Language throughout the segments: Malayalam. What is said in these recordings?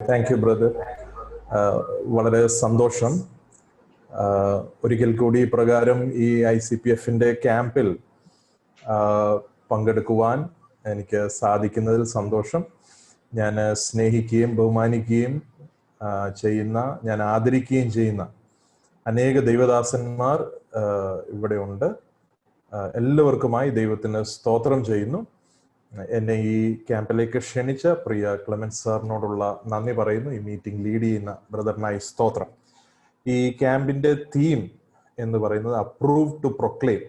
Thank you brother. വളരെ സന്തോഷം. ഒരിക്കൽ കൂടി പ്രകാരം ഈ ICPF-ന്റെ ക്യാമ്പിൽ പങ്കെടുക്കുവാൻ എനിക്ക് സാധിക്കുന്നതിൽ സന്തോഷം. ഞാൻ സ്നേഹിക്കുകയും ബഹുമാനിക്കുകയും ചെയ്യുന്ന, ഞാൻ ആദരിക്കുകയും ചെയ്യുന്ന അനേക ദൈവദാസന്മാർ ഇവിടെ ഉണ്ട്. എല്ലാവർക്കുമായി ദൈവത്തിന് സ്തോത്രം ചെയ്യുന്നു. എന്നെ ഈ ക്യാമ്പിലേക്ക് ക്ഷണിച്ച പ്രിയ ക്ലെമൻസ് സാറിനോടുള്ള നന്ദി പറയുന്നു. ഈ മീറ്റിംഗ് ലീഡ് ചെയ്യുന്ന ബ്രദറിനായി സ്തോത്രം. ഈ ക്യാമ്പിന്റെ തീം എന്ന് പറയുന്നത് അപ്രൂവ് ടു പ്രൊക്ലെയിം.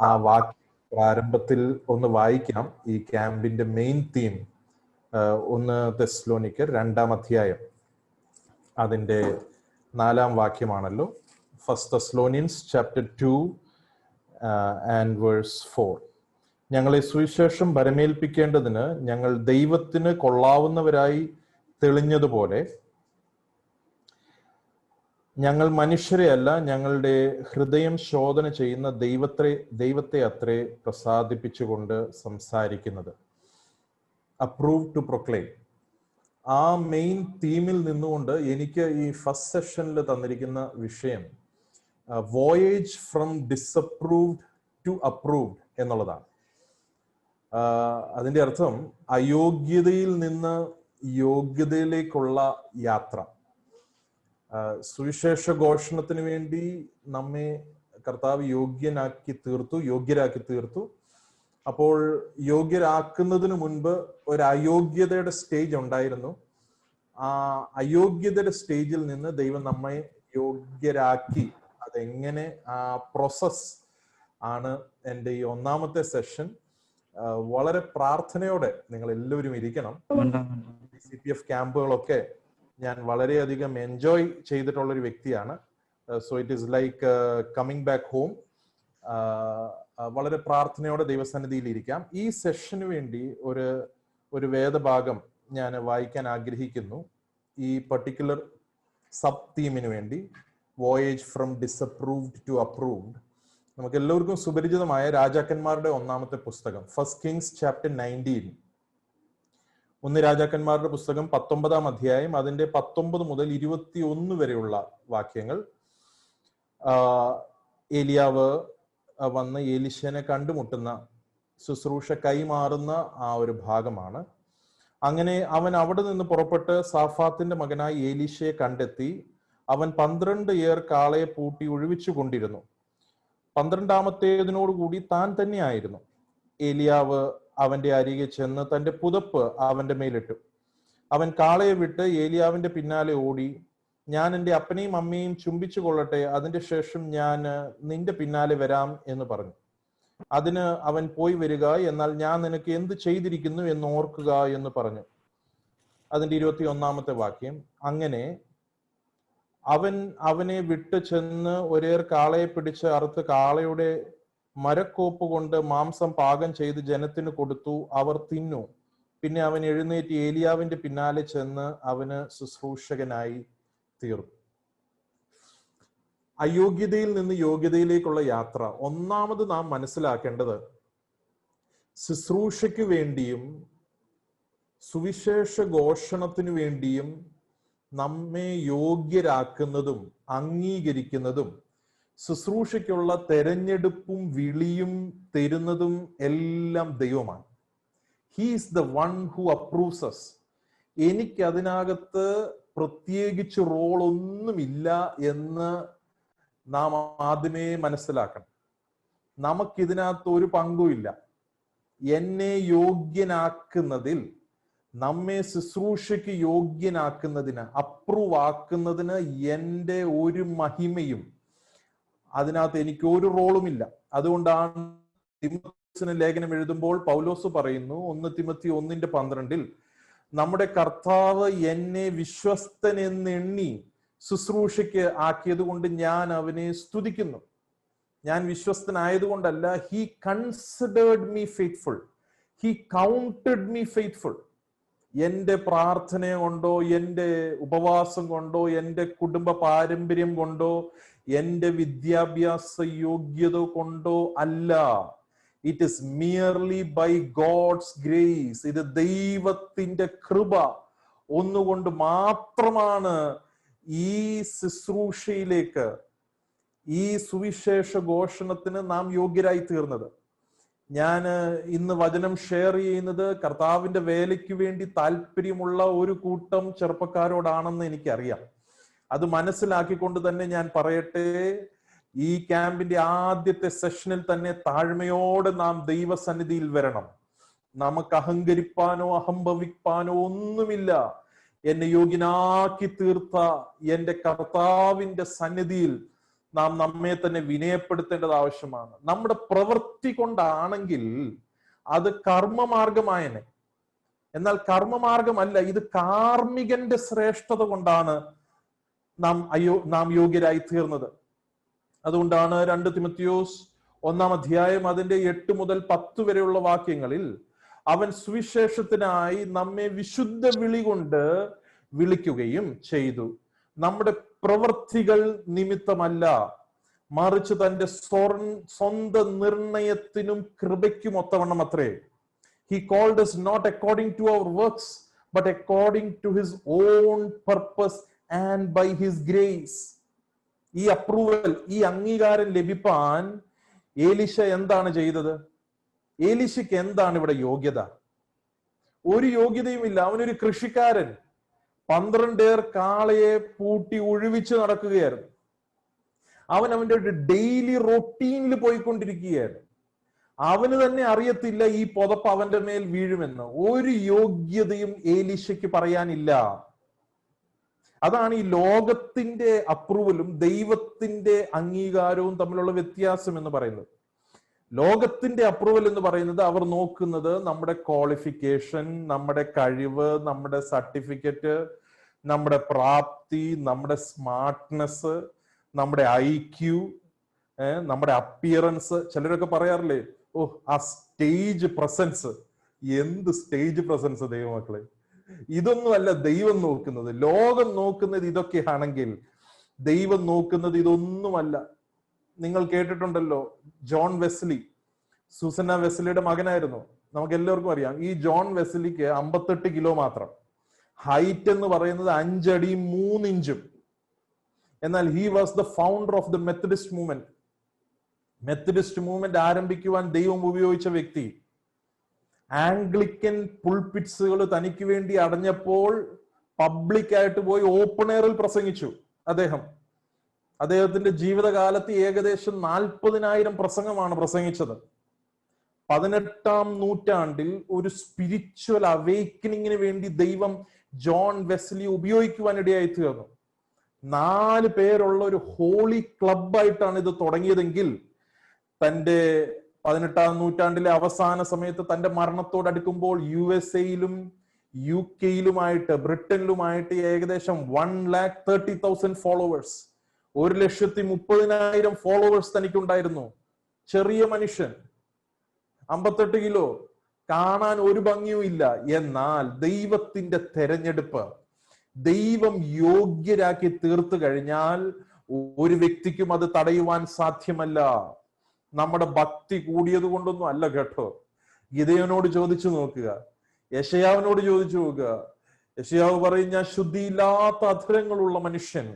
ആ വാക്യം പ്രാരംഭത്തിൽ ഒന്ന് വായിക്കാം. ഈ ക്യാമ്പിന്റെ മെയിൻ തീം 1 തെസ്സലോനിക്കർ 2-ാം അധ്യായം അതിന്റെ 4-ാം വാക്യമാണല്ലോ. 1 Thessalonians chapter 2 and verse 4. ഞങ്ങളെ സുവിശേഷം ഭരമേൽപ്പിക്കേണ്ടതിന് ഞങ്ങൾ ദൈവത്തിന് കൊള്ളാവുന്നവരായി തെളിഞ്ഞതുപോലെ ഞങ്ങൾ മനുഷ്യരെ അല്ല, ഞങ്ങളുടെ ഹൃദയം ശോധന ചെയ്യുന്ന ദൈവത്തെ അത്രേ പ്രസാദിപ്പിച്ചുകൊണ്ട് സംസാരിക്കുന്നത്. Approve to proclaim. ആ മെയിൻ തീമിൽ നിന്നുകൊണ്ട് എനിക്ക് ഈ ഫസ്റ്റ് സെഷനിൽ തന്നിരിക്കുന്ന വിഷയം voyage from disapproved to approved എന്നുള്ളതാണ്. അതിന്റെ അർത്ഥം അയോഗ്യതയിൽ നിന്ന് യോഗ്യതയിലേക്കുള്ള യാത്ര. സുവിശേഷ ഘോഷണത്തിന് വേണ്ടി നമ്മെ കർത്താവ് യോഗ്യരാക്കി തീർത്തു. അപ്പോൾ യോഗ്യരാക്കുന്നതിന് മുൻപ് ഒരു അയോഗ്യതയുടെ സ്റ്റേജ് ഉണ്ടായിരുന്നു. ആ അയോഗ്യതയുടെ സ്റ്റേജിൽ നിന്ന് ദൈവം നമ്മെ യോഗ്യരാക്കി. അതെങ്ങനെ, ആ പ്രോസസ് ആണ് എൻ്റെ ഈ 1-ാമത്തെ സെഷൻ. വളരെ പ്രാർത്ഥനയോടെ നിങ്ങൾ എല്ലാവരും ഇരിക്കണം. ICPF ക്യാമ്പുകളൊക്കെ ഞാൻ വളരെയധികം എൻജോയ് ചെയ്തിട്ടുള്ള ഒരു വ്യക്തിയാണ്. So it is like coming back home. വളരെ പ്രാർത്ഥനയോടെ ദൈവസന്നിധിയിൽ ഇരിക്കാം. ഈ സെഷന് വേണ്ടി ഒരു വേദഭാഗം ഞാൻ വായിക്കാൻ ആഗ്രഹിക്കുന്നു. ഈ പർട്ടിക്കുലർ സബ് തീമിന് വേണ്ടി, voyage from disapproved to approved. നമുക്ക് എല്ലാവർക്കും സുപരിചിതമായ രാജാക്കന്മാരുടെ 1-ാമത്തെ പുസ്തകം, 1 Kings chapter 19. 1 രാജാക്കന്മാരുടെ പുസ്തകം 19-ാം അധ്യായം അതിന്റെ 19 മുതൽ 21 വരെയുള്ള വാക്യങ്ങൾ. ഏലിയാവ് വന്ന് എലീശനെ കണ്ടുമുട്ടുന്ന, ശുശ്രൂഷ കൈമാറുന്ന ആ ഒരു ഭാഗമാണ്. അങ്ങനെ അവൻ അവിടെ നിന്ന് പുറപ്പെട്ട് സാഫാത്തിന്റെ മകനായി എലീശയെ കണ്ടെത്തി. അവൻ 12 ഏർ കാളയെ പൂട്ടി ഒഴിവിച്ചു കൊണ്ടിരുന്നു. 12-ാമത്തേതിനോടുകൂടി താൻ തന്നെയായിരുന്നു. ഏലിയാവ് അവന്റെ അരികെ ചെന്ന് തന്റെ പുതപ്പ് അവന്റെ മേലിട്ടു. അവൻ കാളയെ വിട്ട് ഏലിയാവിന്റെ പിന്നാലെ ഓടി. ഞാൻ എൻ്റെ അപ്പനെയും അമ്മയും ചുംബിച്ചു കൊള്ളട്ടെ, അതിന്റെ ശേഷം ഞാൻ നിന്റെ പിന്നാലെ വരാം എന്ന് പറഞ്ഞു. അതിന് അവൻ പോയി വരിക, എന്നാൽ ഞാൻ നിനക്ക് എന്ത് ചെയ്തിരിക്കുന്നു എന്ന് ഓർക്കുക എന്ന് പറഞ്ഞു. അതിന്റെ 21-ാമത്തെ വാക്യം. അങ്ങനെ അവനെ വിട്ടു ചെന്ന് ഒരേർ കാളയെ പിടിച്ച് അറുത്ത് കാളയുടെ മരക്കോപ്പ് കൊണ്ട് മാംസം പാകം ചെയ്ത് ജനത്തിന് കൊടുത്തു. അവർ തിന്നു. പിന്നെ അവൻ എഴുന്നേറ്റ് ഏലിയാവിന്റെ പിന്നാലെ ചെന്ന് അവന് ശുശ്രൂഷകനായി തീർന്നു. അയോഗ്യതയിൽ നിന്ന് യോഗ്യതയിലേക്കുള്ള യാത്ര. ഒന്നാമത് നാം മനസ്സിലാക്കേണ്ടത്, ശുശ്രൂഷയ്ക്ക് വേണ്ടിയും സുവിശേഷ ഘോഷണത്തിനു വേണ്ടിയും നമ്മെ യോഗ്യരാക്കുന്നതും അംഗീകരിക്കുന്നതും ശുശ്രൂഷയ്ക്കുള്ള തെരഞ്ഞെടുപ്പും വിളിയും തരുന്നതും എല്ലാം ദൈവമാണ്. He is the one who approves us. എനിക്ക് അതിനകത്ത് പ്രത്യേകിച്ച് റോളൊന്നുമില്ല എന്ന് നാം ആദ്യമേ മനസ്സിലാക്കണം. നമുക്കിതിനകത്ത് ഒരു പങ്കുമില്ല. എന്നെ യോഗ്യനാക്കുന്നതിൽ, നമ്മെ ശുശ്രൂഷയ്ക്ക് യോഗ്യനാക്കുന്നതിന്, അപ്രൂവ് ആക്കുന്നതിന് എൻ്റെ ഒരു മഹിമയും അതിനകത്ത് എനിക്ക് ഒരു റോളുമില്ല. അതുകൊണ്ടാണ് തിമോഥെയോസിന് ലേഖനം എഴുതുമ്പോൾ പൗലോസ് പറയുന്നു, 1 തിമോത്തി 1:12, നമ്മുടെ കർത്താവ് എന്നെ വിശ്വസ്തൻ എന്നെണ്ണി ശുശ്രൂഷയ്ക്ക് ആക്കിയത് കൊണ്ട് ഞാൻ അവനെ സ്തുതിക്കുന്നു. ഞാൻ വിശ്വസ്തനായതുകൊണ്ടല്ല, he considered me faithful, he counted me faithful. എൻ്റെ പ്രാർത്ഥന കൊണ്ടോ, എൻ്റെ ഉപവാസം കൊണ്ടോ, എൻ്റെ കുടുംബ പാരമ്പര്യം കൊണ്ടോ, എൻ്റെ വിദ്യാഭ്യാസ യോഗ്യത കൊണ്ടോ അല്ല. It is merely by God's grace. ഇത് ദൈവത്തിന്റെ കൃപ. ഒന്നുകൊണ്ട് മാത്രമാണ് ഈ ശുശ്രൂഷയിലേക്ക്, ഈ സുവിശേഷ ഘോഷണത്തിന് നാം യോഗ്യരായി തീർന്നത്. ഞാൻ ഇന്ന് വചനം ഷെയർ ചെയ്യുന്നത് കർത്താവിന്റെ വേലയ്ക്ക് വേണ്ടി താല്പര്യമുള്ള ഒരു കൂട്ടം ചെറുപ്പക്കാരോടാണെന്ന് എനിക്കറിയാം. അത് മനസ്സിലാക്കിക്കൊണ്ട് തന്നെ ഞാൻ പറയട്ടെ, ഈ ക്യാമ്പിന്റെ ആദ്യത്തെ സെഷനിൽ തന്നെ താഴ്മയോടെ നാം ദൈവസന്നിധിയിൽ വരണം. നമുക്ക് അഹങ്കരിപ്പാനോ അഹംഭവിപ്പാനോ ഒന്നുമില്ല. എന്നെ യോഗ്യനാക്കി തീർത്ത എന്റെ കർത്താവിന്റെ സന്നിധിയിൽ നാം നമ്മെ തന്നെ വിനയപ്പെടുത്തേണ്ടത് ആവശ്യമാണ്. നമ്മുടെ പ്രവൃത്തി കൊണ്ടാണെങ്കിൽ അത് കർമ്മമാർഗമായനെ. എന്നാൽ കർമ്മമാർഗമല്ല, ഇത് കാർമികന്റെ ശ്രേഷ്ഠത കൊണ്ടാണ് നാം യോഗ്യരായി തീർന്നത്. അതുകൊണ്ടാണ് 2 തിമോത്തിയോസ് 1 അധ്യായം അതിന്റെ 8 മുതൽ 10 വരെയുള്ള വാക്യങ്ങളിൽ അവൻ സുവിശേഷത്തിനായി നമ്മെ വിശുദ്ധ വിളി കൊണ്ട് വിളിക്കുകയും ചെയ്തു, നമ്മുടെ പ്രവൃത്തികൾ നിമിത്തമല്ല, മറിച്ച് തന്റെ സ്വന്തം നിർണയത്തിനും കൃപയ്ക്കും ഒത്തവണ്ണം അത്രേ. He called us not according to our works, but according to his own purpose and by his grace. ഈ അപ്രൂവൽ, ഈ അംഗീകാരം ലഭിപ്പാൻ ഏലീശ എന്താണ് ചെയ്തത്? ഏലീശയ്ക്ക് എന്താണ് ഇവിടെ യോഗ്യത? ഒരു യോഗ്യതയും ഇല്ല. അവനൊരു കൃഷിക്കാരൻ, 12 കാളയെ പൂട്ടി ഒഴിവിച്ച് നടക്കുകയായിരുന്നു. അവന്റെ ഒരു ഡെയിലി റൊട്ടീനിൽ പോയിക്കൊണ്ടിരിക്കുകയായിരുന്നു. അവന് തന്നെ അറിയത്തില്ല ഈ പുതപ്പ് അവന്റെ മേൽ വീഴുമെന്ന്. ഒരു യോഗ്യതയും ഏലീശയ്ക്ക് പറയാനില്ല. അതാണ് ഈ ലോകത്തിന്റെ അപ്രൂവലും ദൈവത്തിന്റെ അംഗീകാരവും തമ്മിലുള്ള വ്യത്യാസം എന്ന് പറയുന്നത്. ലോകത്തിന്റെ അപ്രൂവൽ എന്ന് പറയുന്നത് അവർ നോക്കുന്നത് നമ്മുടെ ക്വാളിഫിക്കേഷൻ, നമ്മുടെ കഴിവ്, നമ്മുടെ സർട്ടിഫിക്കറ്റ്, നമ്മുടെ പ്രാപ്തി, നമ്മുടെ സ്മാർട്ട്നെസ്, നമ്മുടെ IQ, നമ്മുടെ അപ്പിയറൻസ്. ചിലരൊക്കെ പറയാറില്ലേ, ഓ ആ സ്റ്റേജ് പ്രസൻസ്. എന്ത് സ്റ്റേജ് പ്രസൻസ് ദൈവമക്കളെ! ഇതൊന്നുമല്ല ദൈവം നോക്കുന്നത്. ലോകം നോക്കുന്നത് ഇതൊക്കെയാണെങ്കിൽ ദൈവം നോക്കുന്നത് ഇതൊന്നുമല്ല. നിങ്ങൾ കേട്ടിട്ടുണ്ടല്ലോ, ജോൺ വെസ്ലി, സൂസന്ന വെസ്ലിയുടെ മകനായിരുന്നു. നമുക്ക് എല്ലാവർക്കും അറിയാം. ഈ ജോൺ വെസ്ലിക്ക് 58 കിലോ മാത്രം. ഹൈറ്റ് എന്ന് പറയുന്നത് 5 അടി 3 ഇഞ്ചും. എന്നാൽ he was the founder of the Methodist movement. Methodist movement ആരംഭിക്കുവാൻ ദൈവം ഉപയോഗിച്ച വ്യക്തി. ആംഗ്ലിക്കൻ പുൾപിറ്റ്സുകൾ തനിക്ക് വേണ്ടി അടഞ്ഞപ്പോൾ പബ്ലിക്കായിട്ട് പോയി ഓപ്പൺ എയറിൽ പ്രസംഗിച്ചു. അദ്ദേഹത്തിന്റെ ജീവിതകാലത്ത് ഏകദേശം 40,000 പ്രസംഗമാണ് പ്രസംഗിച്ചത്. 18-ാം നൂറ്റാണ്ടിൽ ഒരു സ്പിരിച്വൽ അവേക്കനിങ്ങിന് വേണ്ടി ദൈവം ജോൺ വെസ്ലി ഉപയോഗിക്കുവാൻ ഇടയായി തീർന്നു. 4 പേരുള്ള ഒരു ഹോളി ക്ലബായിട്ടാണ് ഇത് തുടങ്ങിയതെങ്കിൽ തന്റെ 18-ാം നൂറ്റാണ്ടിലെ അവസാന സമയത്ത് തന്റെ മരണത്തോടടുക്കുമ്പോൾ USA-യിലും UK-യിലുമായിട്ട് ബ്രിട്ടനിലുമായിട്ട് ഏകദേശം 1,30,000 ഫോളോവേഴ്സ്, 1,30,000 ഫോളോവേഴ്സ് തനിക്കുണ്ടായിരുന്നു. ചെറിയ മനുഷ്യൻ, 58 കിലോ, കാണാൻ ഒരു ഭംഗിയും ഇല്ല. എന്നാൽ ദൈവത്തിന്റെ തെരഞ്ഞെടുപ്പ്, ദൈവം യോഗ്യരാക്കി തീർത്തു കഴിഞ്ഞാൽ ഒരു വ്യക്തിക്കും അത് തടയുവാൻ സാധ്യമല്ല. നമ്മുടെ ഭക്തി കൂടിയത് കൊണ്ടൊന്നും അല്ല കേട്ടോ. ഗിദെയോനോട് ചോദിച്ചു നോക്കുക, യെശയ്യാവിനോട് ചോദിച്ചു നോക്കുക. യെശയ്യാവ് പറയും, ഞാൻ ശുദ്ധിയില്ലാത്ത അധരങ്ങളുള്ള മനുഷ്യൻ.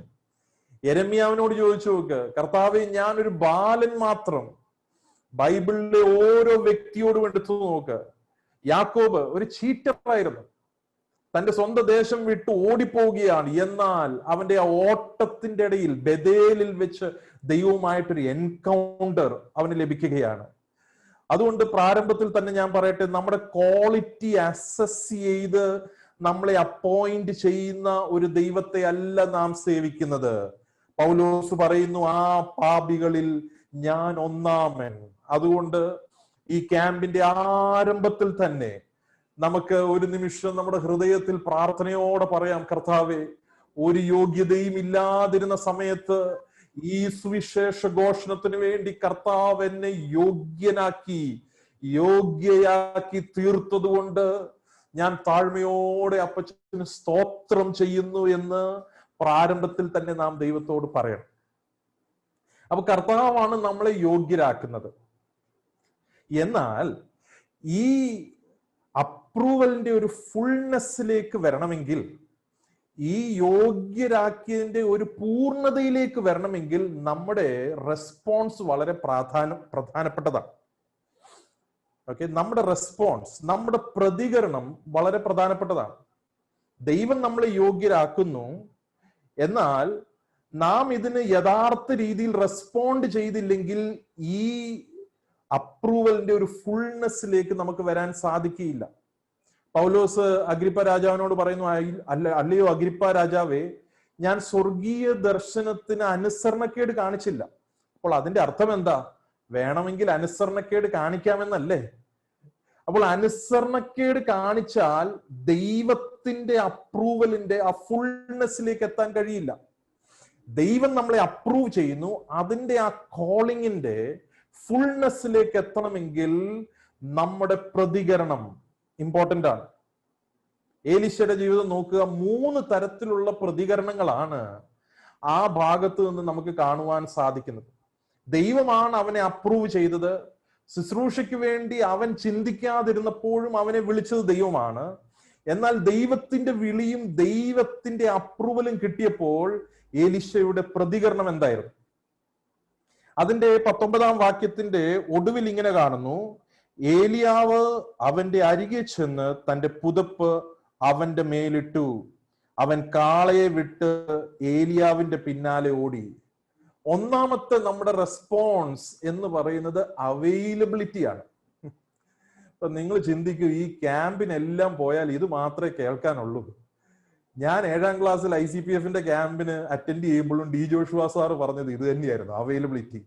യെരമ്യാവിനോട് ചോദിച്ചു നോക്കുക, കർത്താവേ ഞാനൊരു ബാലൻ മാത്രം. ബൈബിളിലെ ഓരോ വ്യക്തിയോടും എടുത്തു നോക്കുക. യാക്കോബ് ഒരു ചീറ്ററായിരുന്നു, തന്റെ സ്വന്തം ദേശം വിട്ട് ഓടിപ്പോവുകയാണ്. എന്നാൽ അവന്റെ ആ ഓട്ടത്തിന്റെ ഇടയിൽ ബെഥേലിൽ വെച്ച് ദൈവവുമായിട്ടൊരു എൻകൗണ്ടർ അവന് ലഭിക്കുകയാണ്. അതുകൊണ്ട് പ്രാരംഭത്തിൽ തന്നെ ഞാൻ പറയട്ടെ, നമ്മുടെ ക്വാളിറ്റി അസസ് ചെയ്ത് നമ്മളെ അപ്പോയിന്റ് ചെയ്യുന്ന ഒരു ദൈവത്തെ അല്ല നാം സേവിക്കുന്നത്. പൗലോസ് പറയുന്നു, ആ പാപികളിൽ ഞാൻ ഒന്നാമൻ. അതുകൊണ്ട് ഈ ക്യാമ്പിന്റെ ആരംഭത്തിൽ തന്നെ നമുക്ക് ഒരു നിമിഷം നമ്മുടെ ഹൃദയത്തിൽ പ്രാർത്ഥനയോടെ പറയാം, കർത്താവേ, ഒരു യോഗ്യതയും ഇല്ലാതിരുന്ന സമയത്ത് ഈ സുവിശേഷ ഘോഷണത്തിന് വേണ്ടി കർത്താവ് എന്നെ യോഗ്യയാക്കി തീർത്തത് കൊണ്ട് ഞാൻ താഴ്മയോടെ അപ്പച്ചന് സ്തോത്രം ചെയ്യുന്നു എന്ന് പ്രാരംഭത്തിൽ തന്നെ നാം ദൈവത്തോട് പറയണം. അപ്പൊ കർത്താവാണ് നമ്മളെ യോഗ്യരാക്കുന്നത്. എന്നാൽ ഈ അപ്രൂവലിന്റെ ഒരു ഫുൾനെസ്സിലേക്ക് വരണമെങ്കിൽ ഈ യോഗ്യരാക്കിയതിന്റെ ഒരു പൂർണ്ണതയിലേക്ക് വരണമെങ്കിൽ നമ്മുടെ റെസ്പോൺസ് വളരെ പ്രധാനപ്പെട്ടതാണ്. ഓക്കെ, നമ്മുടെ റെസ്പോൺസ്, നമ്മുടെ പ്രതികരണം വളരെ പ്രധാനപ്പെട്ടതാണ്. ദൈവം നമ്മളെ യോഗ്യരാക്കുന്നു, എന്നാൽ നാം ഇതിന് യഥാർത്ഥ രീതിയിൽ റെസ്പോണ്ട് ചെയ്തില്ലെങ്കിൽ ഈ അപ്രൂവലിന്റെ ഒരു ഫുൾനെസ്സിലേക്ക് നമുക്ക് വരാൻ സാധിക്കുകയില്ല. പൗലോസ് അഗ്രിപ്പ രാജാവിനോട് പറയുന്നു, അല്ലയോ അഗ്രിപ്പ രാജാവേ, ഞാൻ സ്വർഗീയ ദർശനത്തിന് അനുസരണക്കേട് കാണിച്ചില്ല. അപ്പോൾ അതിന്റെ അർത്ഥം എന്താ? വേണമെങ്കിൽ അനുസരണക്കേട് കാണിക്കാമെന്നല്ലേ? അപ്പോൾ അനുസരണക്കേട് കാണിച്ചാൽ ദൈവത്തിന്റെ അപ്രൂവലിന്റെ ആ ഫുൾനെസ്സിലേക്ക് എത്താൻ കഴിയില്ല. ദൈവം നമ്മളെ അപ്രൂവ് ചെയ്യുന്നു, അതിന്റെ ആ കോളിങ്ങിന്റെ ഫുൾനെസ്സിലേക്ക് എത്തണമെങ്കിൽ നമ്മുടെ പ്രതികരണം ഇമ്പോർട്ടന്റ് ആണ്. ഏലീശയുടെ ജീവിതം നോക്കുക, 3 തരത്തിലുള്ള പ്രതികരണങ്ങളാണ് ആ ഭാഗത്ത് നിന്ന് നമുക്ക് കാണുവാൻ സാധിക്കുന്നത്. ദൈവമാണ് അവനെ അപ്രൂവ് ചെയ്തത്. ശുശ്രൂഷയ്ക്ക് വേണ്ടി അവൻ ചിന്തിക്കാതിരുന്നപ്പോഴും അവനെ വിളിച്ചത് ദൈവമാണ്. എന്നാൽ ദൈവത്തിന്റെ വിളിയും ദൈവത്തിന്റെ അപ്രൂവലും കിട്ടിയപ്പോൾ ഏലീശയുടെ പ്രതികരണം എന്തായിരുന്നു? അതിന്റെ 19-ാം വാക്യത്തിന്റെ ഒടുവിൽ ഇങ്ങനെ കാണുന്നു, ഏലിയാവ് അവന്റെ അരികെ ചെന്ന് തന്റെ പുതപ്പ് അവന്റെ മേലിട്ടു, അവൻ കാളയെ വിട്ട് ഏലിയാവിന്റെ പിന്നാലെ ഓടി. ഒന്നാമത്തെ നമ്മുടെ റെസ്പോൺസ് എന്ന് പറയുന്നത് അവൈലബിലിറ്റി ആണ്. ഇപ്പൊ നിങ്ങൾ ചിന്തിക്കൂ, ഈ ക്യാമ്പിനെല്ലാം പോയാൽ ഇത് മാത്രമേ കേൾക്കാനുള്ളൂ. ഞാൻ 7ാം ക്ലാസ്സിൽ ICPF-ന്റെ ക്യാമ്പിന് അറ്റൻഡ് ചെയ്യുമ്പോഴും ഡി ജോഷുവ സാർ പറഞ്ഞത് ഇത് തന്നെയായിരുന്നു, അവൈലബിലിറ്റി.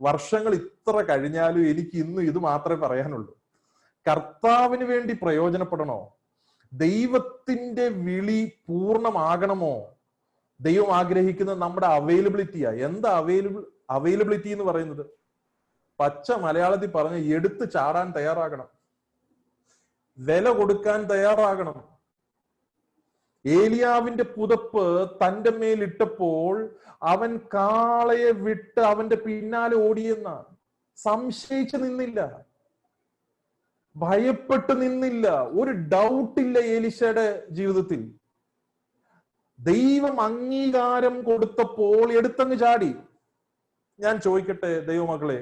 വർഷങ്ങൾ ഇത്ര കഴിഞ്ഞാലും എനിക്ക് ഇന്നും ഇത് മാത്രമേ പറയാനുള്ളൂ. കർത്താവിന് വേണ്ടി പ്രയോജനപ്പെടണോ? ദൈവത്തിന്റെ വിളി പൂർണ്ണമാകണമോ? ദൈവം ആഗ്രഹിക്കുന്നത് നമ്മുടെ അവൈലബിലിറ്റിയാ. എന്താ അവൈലബിലിറ്റി എന്ന് പറയുന്നത്? പച്ച മലയാളത്തിൽ പറഞ്ഞ് എടുത്ത് ചാടാൻ തയ്യാറാകണം, വില കൊടുക്കാൻ തയ്യാറാകണം. ഏലിയാവിന്റെ പുതപ്പ് തന്റെ മേലിട്ടപ്പോൾ അവൻ കാളയെ വിട്ട് അവന്റെ പിന്നാലെ ഓടിയെന്ന. സംശയിച്ചു നിന്നില്ല, ഭയപ്പെട്ട് നിന്നില്ല, ഒരു ഡൗട്ടില്ല ഏലീശയുടെ ജീവിതത്തിൽ. ദൈവം അംഗീകാരം കൊടുത്തപ്പോൾ എടുത്തങ്ങ് ചാടി. ഞാൻ ചോദിക്കട്ടെ ദൈവമക്കളെ,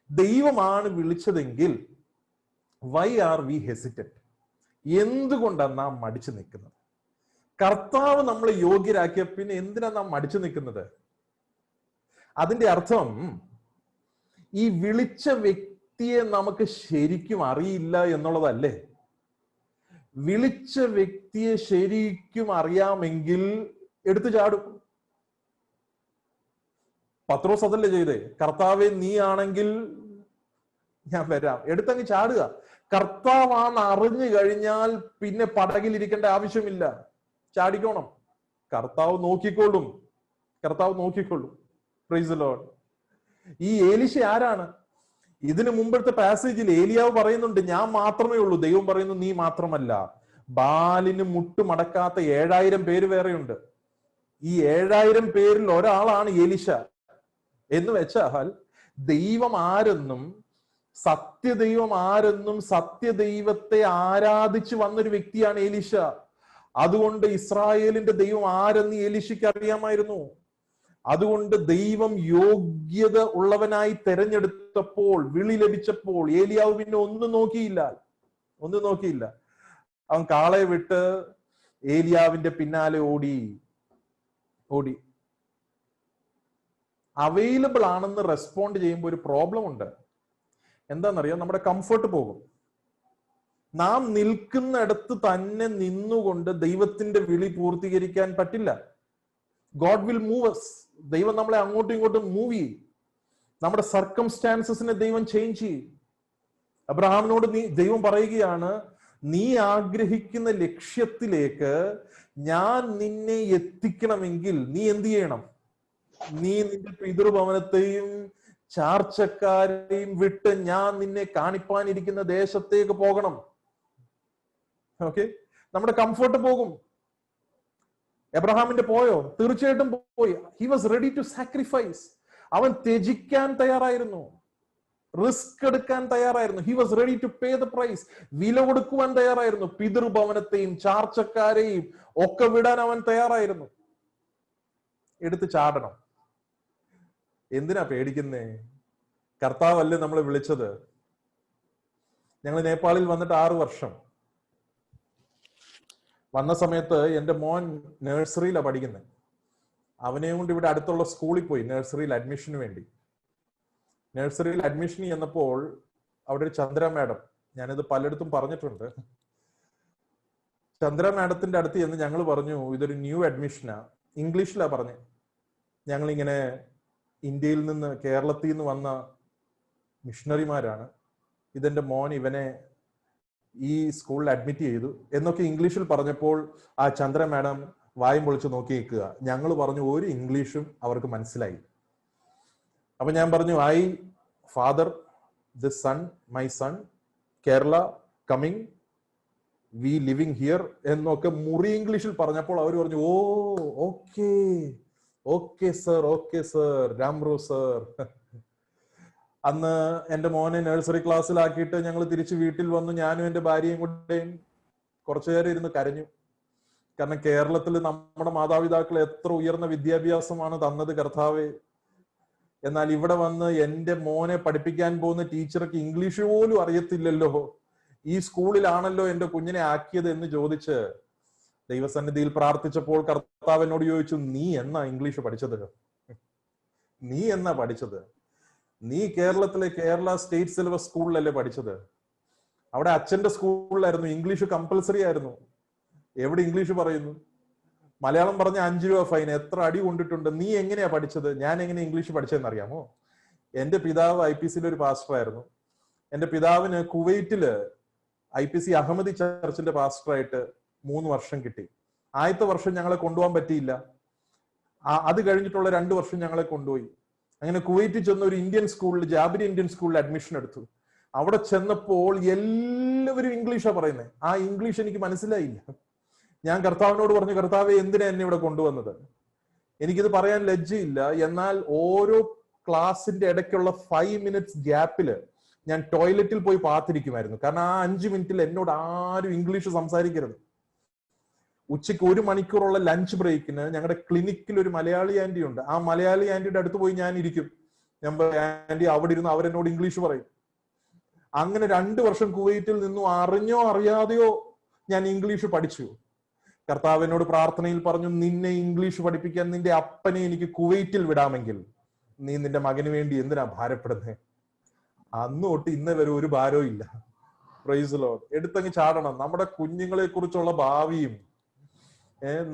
ദൈവമാണ് വിളിച്ചതെങ്കിൽ വൈ ആർ വി ഹെസിറ്റന്റ്? എന്തുകൊണ്ടാണ് നാം മടിച്ചു നിൽക്കുന്നത്? കർത്താവ് നമ്മളെ യോഗ്യരാക്കിയ പിന്നെ എന്തിനാ നാം മടിച്ചു നിൽക്കുന്നത്? അതിന്റെ അർത്ഥം ഈ വിളിച്ച വ്യക്തിയെ നമുക്ക് ശരിക്കും അറിയില്ല എന്നുള്ളതല്ലേ? വിളിച്ച വ്യക്തിയെ ശരിക്കും അറിയാമെങ്കിൽ എടുത്തു ചാടും. പത്രോസ് അതല്ലേ ചെയ്തേ? കർത്താവെ നീ ആണെങ്കിൽ ഞാൻ വരാം, എടുത്തങ്ങ് ചാടുക. കർത്താവാണ് അറിഞ്ഞു കഴിഞ്ഞാൽ പിന്നെ പടകിലിരിക്കേണ്ട ആവശ്യമില്ല, ചാടിക്കോണം. കർത്താവ് നോക്കിക്കൊള്ളും, കർത്താവ് നോക്കിക്കൊള്ളും. Price the Lord. ഈ ഏലീശ ആരാണ്? ഇതിനു മുമ്പത്തെ പാസേജിൽ ഏലിയാവ് പറയുന്നുണ്ട് ഞാൻ മാത്രമേ ഉള്ളൂ, ദൈവം പറയുന്നു നീ മാത്രമല്ല, ബാലിന് മുട്ടുമടക്കാത്ത 7000 പേര് വേറെയുണ്ട്. ഈ 7000 പേരിൽ ഒരാളാണ് ഏലീശ. എന്ന് വെച്ചാൽ ദൈവം ആരെന്നും സത്യദൈവം ആരെന്നും സത്യദൈവത്തെ ആരാധിച്ചു വന്നൊരു വ്യക്തിയാണ് ഏലീശ. അതുകൊണ്ട് ഇസ്രായേലിന്റെ ദൈവം ആരെന്ന് ഏലീശയ്ക്ക് അറിയാമായിരുന്നു. അതുകൊണ്ട് ദൈവം യോഗ്യത ഉള്ളവനായി തെരഞ്ഞെടുത്തപ്പോൾ, വിളി ലഭിച്ചപ്പോൾ ഏലിയാവ് പിന്നെ ഒന്നും നോക്കിയില്ല. അവൻ കാളയെ വിട്ട് ഏലിയാവിന്റെ പിന്നാലെ ഓടി. അവൈലബിൾ ആണെന്ന് റെസ്പോണ്ട് ചെയ്യുമ്പോൾ ഒരു പ്രോബ്ലം ഉണ്ട്. എന്താണെന്നറിയാം? നമ്മുടെ കംഫർട്ട് പോകും. നാം നിൽക്കുന്നിടത്ത് തന്നെ നിന്നുകൊണ്ട് ദൈവത്തിന്റെ വിളി പൂർത്തീകരിക്കാൻ പറ്റില്ല. God will move us. ദൈവം നമ്മളെ അങ്ങോട്ടും ഇങ്ങോട്ടും മൂവ് ചെയ്യും. നമ്മുടെ സർക്കംസ്റ്റാൻസസിനെ ദൈവം ചേഞ്ച് ചെയ്യും. അബ്രഹാമിനോട് ദൈവം പറയുകയാണ്, നീ ആഗ്രഹിക്കുന്ന ലക്ഷ്യത്തിലേക്ക് ഞാൻ നിന്നെ എത്തിക്കണമെങ്കിൽ നീ എന്ത് ചെയ്യണം? നീ നിന്റെ പിതൃഭവനത്തെയും ചാർച്ചക്കാരെയും വിട്ട് ഞാൻ നിന്നെ കാണിപ്പാനിരിക്കുന്ന ദേശത്തേക്ക് പോകണം. ഓക്കെ, നമ്മുടെ കംഫർട്ട് പോകും. എബ്രഹാമിന്റെ പോയോ? തീർച്ചയായിട്ടും പോയി. He was ready to sacrifice. അവൻ ത്യജിക്കാൻ തയ്യാറായിരുന്നു. റിസ്ക് എടുക്കാൻ തയ്യാറായിരുന്നു. He was ready to pay the price. വില കൊടുക്കുവാൻ തയ്യാറായിരുന്നു. പിതൃഭവനത്തെയും ചാർച്ചക്കാരെയും ഒക്കെ വിടാൻ അവൻ തയ്യാറായിരുന്നു. എടുത്ത് ചാടണം. എന്തിനാ പേടിക്കുന്നേ? കർത്താവല്ലേ നമ്മളെ വിളിച്ചത്. ഞങ്ങൾ നേപ്പാളിൽ വന്നിട്ട് 6 വർഷം. വന്ന സമയത്ത് എൻ്റെ മോൻ നഴ്സറിയിലാണ് പഠിക്കുന്നത്. അവനെയും കൊണ്ട് ഇവിടെ അടുത്തുള്ള സ്കൂളിൽ പോയി നഴ്സറിയിൽ അഡ്മിഷന് വേണ്ടി. നഴ്സറിയിൽ അഡ്മിഷൻ ചെയ്യുന്നപ്പോൾ അവിടെ ഒരു ചന്ദ്ര മാഡം, ഞാനിത് പലയിടത്തും പറഞ്ഞിട്ടുണ്ട്, ചന്ദ്ര മാഡത്തിന്റെ അടുത്ത് ചെന്ന് ഞങ്ങൾ പറഞ്ഞു, ഇതൊരു ന്യൂ അഡ്മിഷനാ. ഇംഗ്ലീഷിലാ പറഞ്ഞത്. ഞങ്ങളിങ്ങനെ ഇന്ത്യയിൽ നിന്ന്, കേരളത്തിൽ നിന്ന് വന്ന മിഷണറിമാരാണ്, ഇതെന്റെ മോൻ, ഇവനെ ഈ സ്കൂളിൽ അഡ്മിറ്റ് ചെയ്തു എന്നൊക്കെ ഇംഗ്ലീഷിൽ പറഞ്ഞപ്പോൾ ആ ചന്ദ്ര മാഡം വായും പൊളിച്ച് നോക്കി നിൽക്കുക. ഞങ്ങൾ പറഞ്ഞു ഒരു ഇംഗ്ലീഷും അവർക്ക് മനസ്സിലായി. അപ്പൊ ഞാൻ പറഞ്ഞു, I father this son, my son, Kerala coming, we living here എന്നൊക്കെ മുറി ഇംഗ്ലീഷിൽ പറഞ്ഞപ്പോൾ അവർ പറഞ്ഞു, oh okay okay sir, okay sir, രാംറോ സർ. അന്ന് എന്റെ മോനെ നഴ്സറി ക്ലാസ്സിലാക്കിയിട്ട് ഞങ്ങൾ തിരിച്ച് വീട്ടിൽ വന്നു. ഞാനും എന്റെ ഭാര്യയും കൂടെയും കുറച്ചു നേരം ഇരുന്ന് കരഞ്ഞു. കാരണം കേരളത്തിൽ നമ്മുടെ മാതാപിതാക്കൾ എത്ര ഉയർന്ന വിദ്യാഭ്യാസമാണ് തന്നത് കർത്താവേ. എന്നാൽ ഇവിടെ വന്ന് എന്റെ മോനെ പഠിപ്പിക്കാൻ പോകുന്ന ടീച്ചർക്ക് ഇംഗ്ലീഷ് പോലും അറിയത്തില്ലല്ലോ. ഈ സ്കൂളിലാണല്ലോ എന്റെ കുഞ്ഞിനെ ആക്കിയത് എന്ന് ചോദിച്ച് ദൈവസന്നിധിയിൽ പ്രാർത്ഥിച്ചപ്പോൾ കർത്താവ് എന്നോട് ചോദിച്ചു, നീ എന്നാ ഇംഗ്ലീഷ് പഠിച്ചത്? നീ എന്നാ പഠിച്ചത്? നീ കേരളത്തിലെ കേരള സ്റ്റേറ്റ് സിലബസ് സ്കൂളിലല്ലേ പഠിച്ചത്? അവിടെ അച്ഛന്റെ സ്കൂളിലായിരുന്നു, ഇംഗ്ലീഷ് കമ്പൽസറി ആയിരുന്നു. എവിടെ ഇംഗ്ലീഷ് പറയുന്നു? മലയാളം പറഞ്ഞ 5 രൂപ ഫൈൻ. എത്ര അടി കൊണ്ടിട്ടുണ്ട്. നീ എങ്ങനെയാ പഠിച്ചത്? ഞാൻ എങ്ങനെ ഇംഗ്ലീഷ് പഠിച്ചതെന്ന് അറിയാമോ? എന്റെ പിതാവ് IPCയിലെ ഒരു പാസ്റ്ററായിരുന്നു. എന്റെ പിതാവിന് കുവൈറ്റില് IPC അഹമ്മദി ചർച്ചിന്റെ പാസ്റ്ററായിട്ട് 3 വർഷം കിട്ടി. ആദ്യത്തെ വർഷം ഞങ്ങളെ കൊണ്ടുപോകാൻ പറ്റിയില്ല. അത് കഴിഞ്ഞിട്ടുള്ള 2 വർഷം ഞങ്ങളെ കൊണ്ടുപോയി. അങ്ങനെ കുവൈറ്റിൽ ചെന്ന ഒരു ഇന്ത്യൻ സ്കൂളിൽ, ജാബിരി ഇന്ത്യൻ സ്കൂളിൽ അഡ്മിഷൻ എടുത്തു. അവിടെ ചെന്നപ്പോൾ എല്ലാവരും ഇംഗ്ലീഷാ പറയുന്നത്. ആ ഇംഗ്ലീഷ് എനിക്ക് മനസ്സിലായില്ല. ഞാൻ കർത്താവിനോട് പറഞ്ഞു, കർത്താവെ എന്തിനാ എന്നെ ഇവിടെ കൊണ്ടുവന്നത്? എനിക്കിത് പറയാൻ ലജ്ജയില്ല. എന്നാൽ ഓരോ ക്ലാസിന്റെ ഇടയ്ക്കുള്ള 5 മിനിറ്റ്സ് ഗ്യാപ്പില് ഞാൻ ടോയ്ലറ്റിൽ പോയി പാത്തിരിക്കുമായിരുന്നു. കാരണം ആ 5 മിനിറ്റിൽ എന്നോട് ആരും ഇംഗ്ലീഷ് സംസാരിക്കരുത്. ഉച്ചയ്ക്ക് 1 മണിക്കൂറുള്ള ലഞ്ച് ബ്രേക്കിന് ഞങ്ങളുടെ ക്ലിനിക്കിൽ ഒരു മലയാളി ആന്റി ഉണ്ട്. ആ മലയാളി ആന്റിയുടെ അടുത്ത് പോയി ഞാൻ ഇരിക്കും. ഞാൻ ആന്റി അവിടെ ഇരുന്ന് അവരെന്നോട് ഇംഗ്ലീഷ് പറയും. അങ്ങനെ 2 വർഷം കുവൈറ്റിൽ നിന്നും അറിഞ്ഞോ അറിയാതെയോ ഞാൻ ഇംഗ്ലീഷ് പഠിച്ചു. കർത്താവിനോട് പ്രാർത്ഥനയിൽ പറഞ്ഞു, നിന്നെ ഇംഗ്ലീഷ് പഠിപ്പിക്കാൻ നിന്റെ അപ്പനെ എനിക്ക് കുവൈറ്റിൽ വിടാമെങ്കിൽ നീ നിന്റെ മകന് വേണ്ടി എന്തിനാ ഭാരപ്പെടുന്നത്? അന്ന് തൊട്ട് ഇന്ന് വരെ ഒരു ഭാരവും ഇല്ല. Praise Lord. എടുത്തങ്ങ് ചാടണം. നമ്മുടെ കുഞ്ഞുങ്ങളെ കുറിച്ചുള്ള ഭാവിയും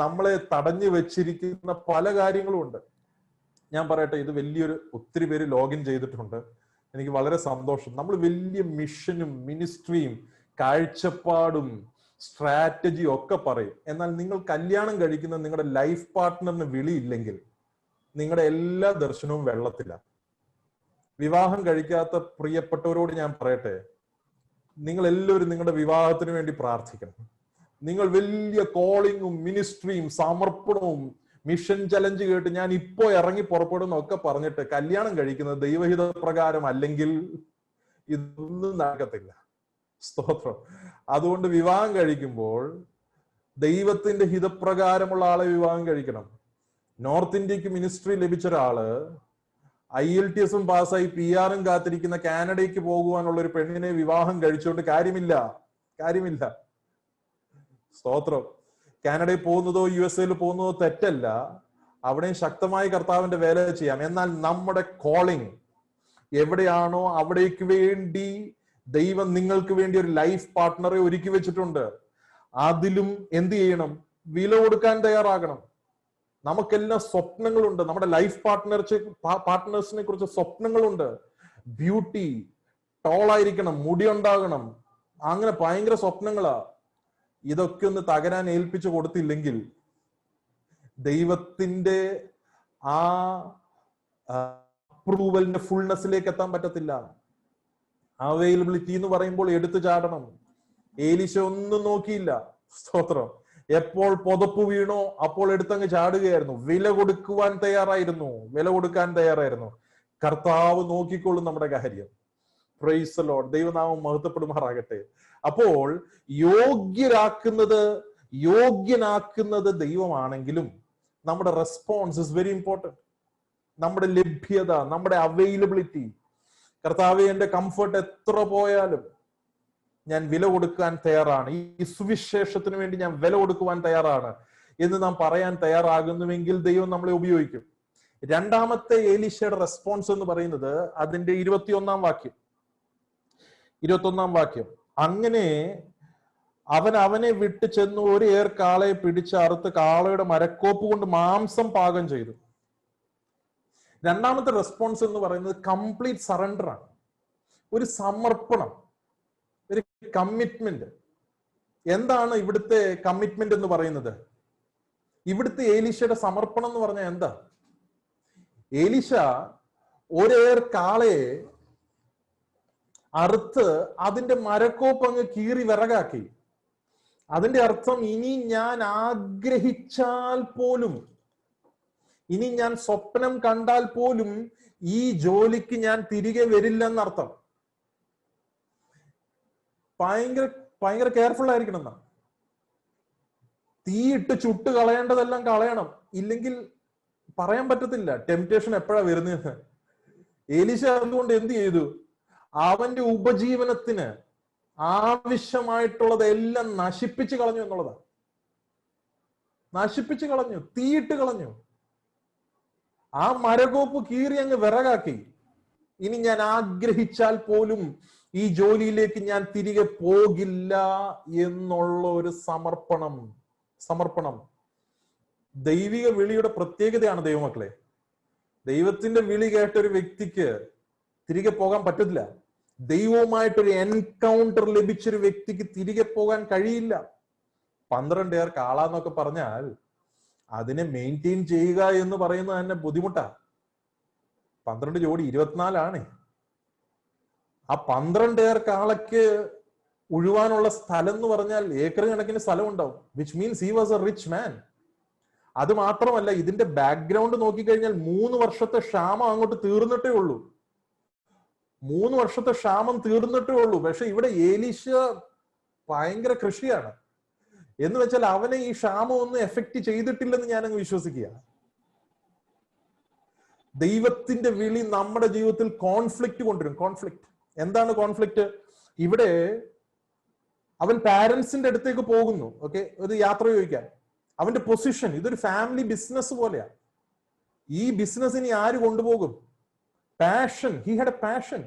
നമ്മളെ തടഞ്ഞു വെച്ചിരിക്കുന്ന പല കാര്യങ്ങളും ഉണ്ട്. ഞാൻ പറയട്ടെ, ഇത് ഒത്തിരി പേര് ലോഗിൻ ചെയ്തിട്ടുണ്ട്. എനിക്ക് വളരെ സന്തോഷം. നമ്മൾ വലിയ മിഷനും മിനിസ്ട്രിയും കാഴ്ചപ്പാടും സ്ട്രാറ്റജിയും ഒക്കെ പറയും. എന്നാൽ നിങ്ങൾ കല്യാണം കഴിക്കുന്ന നിങ്ങളുടെ ലൈഫ് പാർട്ട്ണറിന് വിളിയില്ലെങ്കിൽ നിങ്ങളുടെ എല്ലാ ദർശനവും വെള്ളത്തിലാണ്. വിവാഹം കഴിക്കാത്ത പ്രിയപ്പെട്ടവരോട് ഞാൻ പറയട്ടെ, നിങ്ങൾ എല്ലാവരും നിങ്ങളുടെ വിവാഹത്തിന് വേണ്ടി പ്രാർത്ഥിക്കണം. നിങ്ങൾ വലിയ കോളിങ്ങും മിനിസ്ട്രിയും സമർപ്പണവും മിഷൻ ചലഞ്ച് കേട്ട് ഞാൻ ഇപ്പോ ഇറങ്ങി പുറപ്പെടുന്നൊക്കെ പറഞ്ഞിട്ട് കല്യാണം കഴിക്കുന്നത് ദൈവഹിത പ്രകാരം അല്ലെങ്കിൽ ഇതൊന്നും നടക്കത്തില്ല. സ്തോത്രം. അതുകൊണ്ട് വിവാഹം കഴിക്കുമ്പോൾ ദൈവത്തിന്റെ ഹിതപ്രകാരമുള്ള ആളെ വിവാഹം കഴിക്കണം. നോർത്ത് ഇന്ത്യക്ക് മിനിസ്ട്രി ലഭിച്ച ഒരാള് IELTS പാസ്സായി PR കാത്തിരിക്കുന്ന കാനഡയ്ക്ക് പോകുവാനുള്ള ഒരു പെണ്ണിനെ വിവാഹം കഴിച്ചുകൊണ്ട് കാര്യമില്ല. സ്തോത്രം. കാനഡയിൽ പോകുന്നതോ USA പോകുന്നതോ തെറ്റല്ല. അവിടെയും ശക്തമായി കർത്താവിന്റെ വേല ചെയ്യാം. എന്നാൽ നമ്മുടെ കോളിംഗ് എവിടെയാണോ അവിടേക്ക് വേണ്ടി ദൈവം നിങ്ങൾക്ക് വേണ്ടി ഒരു ലൈഫ് പാർട്ട്ണറെ ഒരുക്കി വെച്ചിട്ടുണ്ട്. അതിലും എന്ത് ചെയ്യണം? വില കൊടുക്കാൻ തയ്യാറാകണം. നമുക്കെല്ലാം സ്വപ്നങ്ങളുണ്ട്. നമ്മുടെ ലൈഫ് പാർട്ട്നേഴ്സിനെ കുറിച്ച് സ്വപ്നങ്ങളുണ്ട്. ബ്യൂട്ടി, ടോളായിരിക്കണം, മുടി ഉണ്ടാകണം, അങ്ങനെ ഭയങ്കര സ്വപ്നങ്ങളാ. ഇതൊക്കെ ഒന്ന് തകരാൻ ഏൽപ്പിച്ചു കൊടുത്തില്ലെങ്കിൽ ദൈവത്തിന്റെ ആ അപ്രൂവലിന്റെ ഫുൾനെസ്സിലേക്ക് എത്താൻ പറ്റത്തില്ല. അവൈലബിലിറ്റി എന്ന് പറയുമ്പോൾ എടുത്തു ചാടണം. ഏലീശ ഒന്നും നോക്കിയില്ല. സ്തോത്രം. എപ്പോൾ പുതപ്പ് വീണോ അപ്പോൾ എടുത്തങ്ങ് ചാടുകയായിരുന്നു. വില കൊടുക്കാൻ തയ്യാറായിരുന്നു. കർത്താവ് നോക്കിക്കൊള്ളും നമ്മുടെ കാര്യം. Price the Lord. ദൈവനാമം മഹത്വപ്പെടുമാറാകട്ടെ. അപ്പോൾ യോഗ്യനാക്കുന്നത് ദൈവമാണെങ്കിലും നമ്മുടെ റെസ്പോൺസ് ഇസ് വെരി ഇമ്പോർട്ടൻറ്റ്. നമ്മുടെ ലഭ്യത, നമ്മുടെ അവൈലബിലിറ്റി. കർത്താവേ, എന്റെ കംഫർട്ട് എത്ര പോയാലും ഞാൻ വില കൊടുക്കാൻ തയ്യാറാണ്, ഈ സുവിശേഷത്തിന് വേണ്ടി ഞാൻ വില കൊടുക്കുവാൻ തയ്യാറാണ് എന്ന് നാം പറയാൻ തയ്യാറാകുന്നുവെങ്കിൽ ദൈവം നമ്മളെ ഉപയോഗിക്കും. രണ്ടാമത്തെ എലീശയുടെ റെസ്പോൺസ് എന്ന് പറയുന്നത് അതിന്റെ 21-ാം വാക്യം. അങ്ങനെ അവനെ വിട്ട് ചെന്ന് ഒരു ഏർ കാളയെ പിടിച്ച് അറുത്ത് കാളയുടെ മരക്കോപ്പ് കൊണ്ട് മാംസം പാകം ചെയ്തു. രണ്ടാമത്തെ റെസ്പോൺസ് എന്ന് പറയുന്നത് കംപ്ലീറ്റ് സറണ്ടർ ആണ്, ഒരു സമർപ്പണം, ഒരു കമ്മിറ്റ്മെന്റ്. എന്താണ് ഇവിടുത്തെ കമ്മിറ്റ്മെന്റ് എന്ന് പറയുന്നത്? ഇവിടുത്തെ എലീശയുടെ സമർപ്പണം എന്ന് പറഞ്ഞാൽ എന്താ? എലീശ ഒരേർ കാളയെ അറുത്ത് അതിന്റെ മരക്കോപ്പ് അങ്ങ് കീറി വിറകാക്കി. അതിന്റെ അർത്ഥം, ഇനി ഞാൻ ആഗ്രഹിച്ചാൽ പോലും, ഇനി ഞാൻ സ്വപ്നം കണ്ടാൽ പോലും ഈ ജോലിക്ക് ഞാൻ തിരികെ വരില്ലെന്നർത്ഥം. ഭയങ്കര കെയർഫുൾ ആയിരിക്കണം എന്നാ. തീയിട്ട് ചുട്ട് കളയേണ്ടതെല്ലാം കളയണം, ഇല്ലെങ്കിൽ പറയാൻ പറ്റത്തില്ല ടെംപ്റ്റേഷൻ എപ്പോഴാ വരുന്നത്. എലീശ അതുകൊണ്ട് എന്ത് ചെയ്തു? അവന്റെ ഉപജീവനത്തിന് ആവശ്യമായിട്ടുള്ളതെല്ലാം നശിപ്പിച്ചു കളഞ്ഞു എന്നുള്ളതാണ്. നശിപ്പിച്ചു കളഞ്ഞു, തീയിട്ട് കളഞ്ഞു. ആ മരകോപ്പ് കീറി അങ്ങ് വിറകാക്കി. ഇനി ഞാൻ ആഗ്രഹിച്ചാൽ പോലും ഈ ജോലിയിലേക്ക് ഞാൻ തിരികെ പോകില്ല എന്നുള്ള ഒരു സമർപ്പണം. ദൈവിക വിളിയുടെ പ്രത്യേകതയാണ് ദൈവമക്കളെ. ദൈവത്തിന്റെ വിളി കേട്ട ഒരു വ്യക്തിക്ക് തിരികെ പോകാൻ പറ്റില്ല. ദൈവവുമായിട്ടൊരു എൻകൗണ്ടർ ലഭിച്ചൊരു വ്യക്തിക്ക് തിരികെ പോകാൻ കഴിയില്ല. 12 ഏർ കാള എന്നൊക്കെ പറഞ്ഞാൽ അതിനെ മെയിൻറ്റെയിൻ ചെയ്യുക എന്ന് പറയുന്നത് തന്നെ ബുദ്ധിമുട്ടാ. 12 ജോഡി 24 ആ 12 ഏർ കാളയ്ക്ക് ഉഴുവാനുള്ള സ്ഥലം എന്ന് പറഞ്ഞാൽ ഏക്കർ കണക്കിന് സ്ഥലം ഉണ്ടാവും. Which means he was A rich മാൻ. അത് മാത്രമല്ല, ഇതിന്റെ ബാക്ക്ഗ്രൗണ്ട് നോക്കിക്കഴിഞ്ഞാൽ 3 വർഷത്തെ ക്ഷാമം അങ്ങോട്ട് തീർന്നിട്ടേ ഉള്ളൂ. 3 വർഷത്തെ ക്ഷാമം തീർന്നിട്ടേ ഉള്ളൂ. പക്ഷെ ഇവിടെ എലീശ ഭയങ്കര കൃഷിയാണ് എന്ന് വെച്ചാൽ അവനെ ഈ ക്ഷാമം ഒന്നും എഫക്ട് ചെയ്തിട്ടില്ലെന്ന് ഞാനങ്ങ് വിശ്വസിക്കുക. ദൈവത്തിന്റെ വിളി നമ്മുടെ ജീവിതത്തിൽ കോൺഫ്ലിക്റ്റ് കൊണ്ടുവരും. കോൺഫ്ലിക്റ്റ് എന്താണ്? കോൺഫ്ലിക്റ്റ് ഇവിടെ അവൻ പാരന്റ്സിന്റെ അടുത്തേക്ക് പോകുന്നു, ഓക്കെ, ഒരു യാത്ര ചോദിക്കാൻ. അവന്റെ പൊസിഷൻ, ഇതൊരു ഫാമിലി ബിസിനസ് പോലെയാണ്. ഈ ബിസിനസ് ഇനി ആര് കൊണ്ടുപോകും? Passion, he had A passion.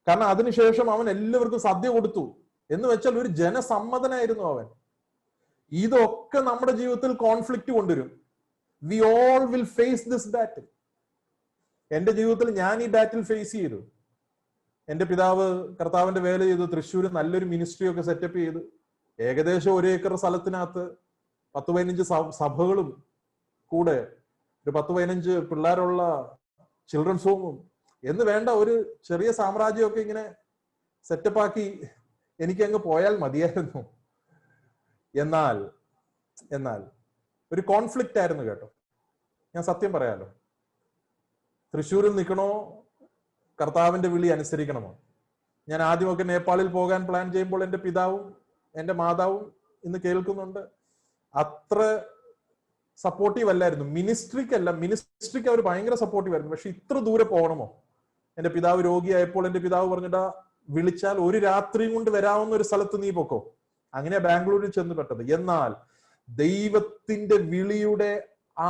കാരണം അതിനുശേഷം അവൻ എല്ലാവർക്കും സദ്യ കൊടുത്തു എന്ന് വെച്ചാൽ ഒരു ജനസമ്മതനായിരുന്നു അവൻ. ഇതൊക്കെ നമ്മുടെ ജീവിതത്തിൽ കോൺഫ്ലിക്റ്റ് കൊണ്ടുവരും. We all will face this battle. എന്റെ ജീവിതത്തിൽ ഞാൻ ഈ ബാറ്റിൽ ഫേസ് ചെയ്തു. എന്റെ പിതാവ് കർത്താവിന്റെ വേല ചെയ്തു, തൃശ്ശൂർ നല്ലൊരു മിനിസ്ട്രി ഒക്കെ സെറ്റപ്പ് ചെയ്തു. ഏകദേശം 1 ഏക്കർ സ്ഥലത്തിനകത്ത് 10-15 സഭകളും കൂടെ ഒരു 10-15 പിള്ളേരുള്ള ചിൽഡ്രൻസ് ഹോമും എന്ന് വേണ്ട ഒരു ചെറിയ സാമ്രാജ്യമൊക്കെ ഇങ്ങനെ സെറ്റപ്പാക്കി എനിക്ക് അങ്ങ് പോയാൽ മതിയായിരുന്നു. എന്നാൽ ഒരു കോൺഫ്ലിക്റ്റ് ആയിരുന്നു കേട്ടോ. ഞാൻ സത്യം പറയാലോ, തൃശ്ശൂരിൽ നിൽക്കണോ കർത്താവിന്റെ വിളി അനുസരിക്കണമോ? ഞാൻ ആദ്യമൊക്കെ നേപ്പാളിൽ പോകാൻ പ്ലാൻ ചെയ്യുമ്പോൾ എൻ്റെ പിതാവും എൻ്റെ മാതാവും ഇന്ന് കേൾക്കുന്നുണ്ട്, അത്ര സപ്പോർട്ടീവ് അല്ലായിരുന്നു. മിനിസ്ട്രിക്ക് അവർ ഭയങ്കര സപ്പോർട്ടീവ് ആയിരുന്നു. പക്ഷെ ഇത്ര ദൂരെ പോകണമോ? എൻ്റെ പിതാവ് രോഗിയായപ്പോൾ എൻ്റെ പിതാവ് പറഞ്ഞിട്ടാ, വിളിച്ചാൽ ഒരു രാത്രിയും കൊണ്ട് വരാവുന്ന ഒരു സ്ഥലത്ത് നീ പൊക്കോ. അങ്ങനെ ബാംഗ്ലൂരിൽ ചെന്ന് പെട്ടത്. എന്നാൽ ദൈവത്തിന്റെ വിളിയുടെ ആ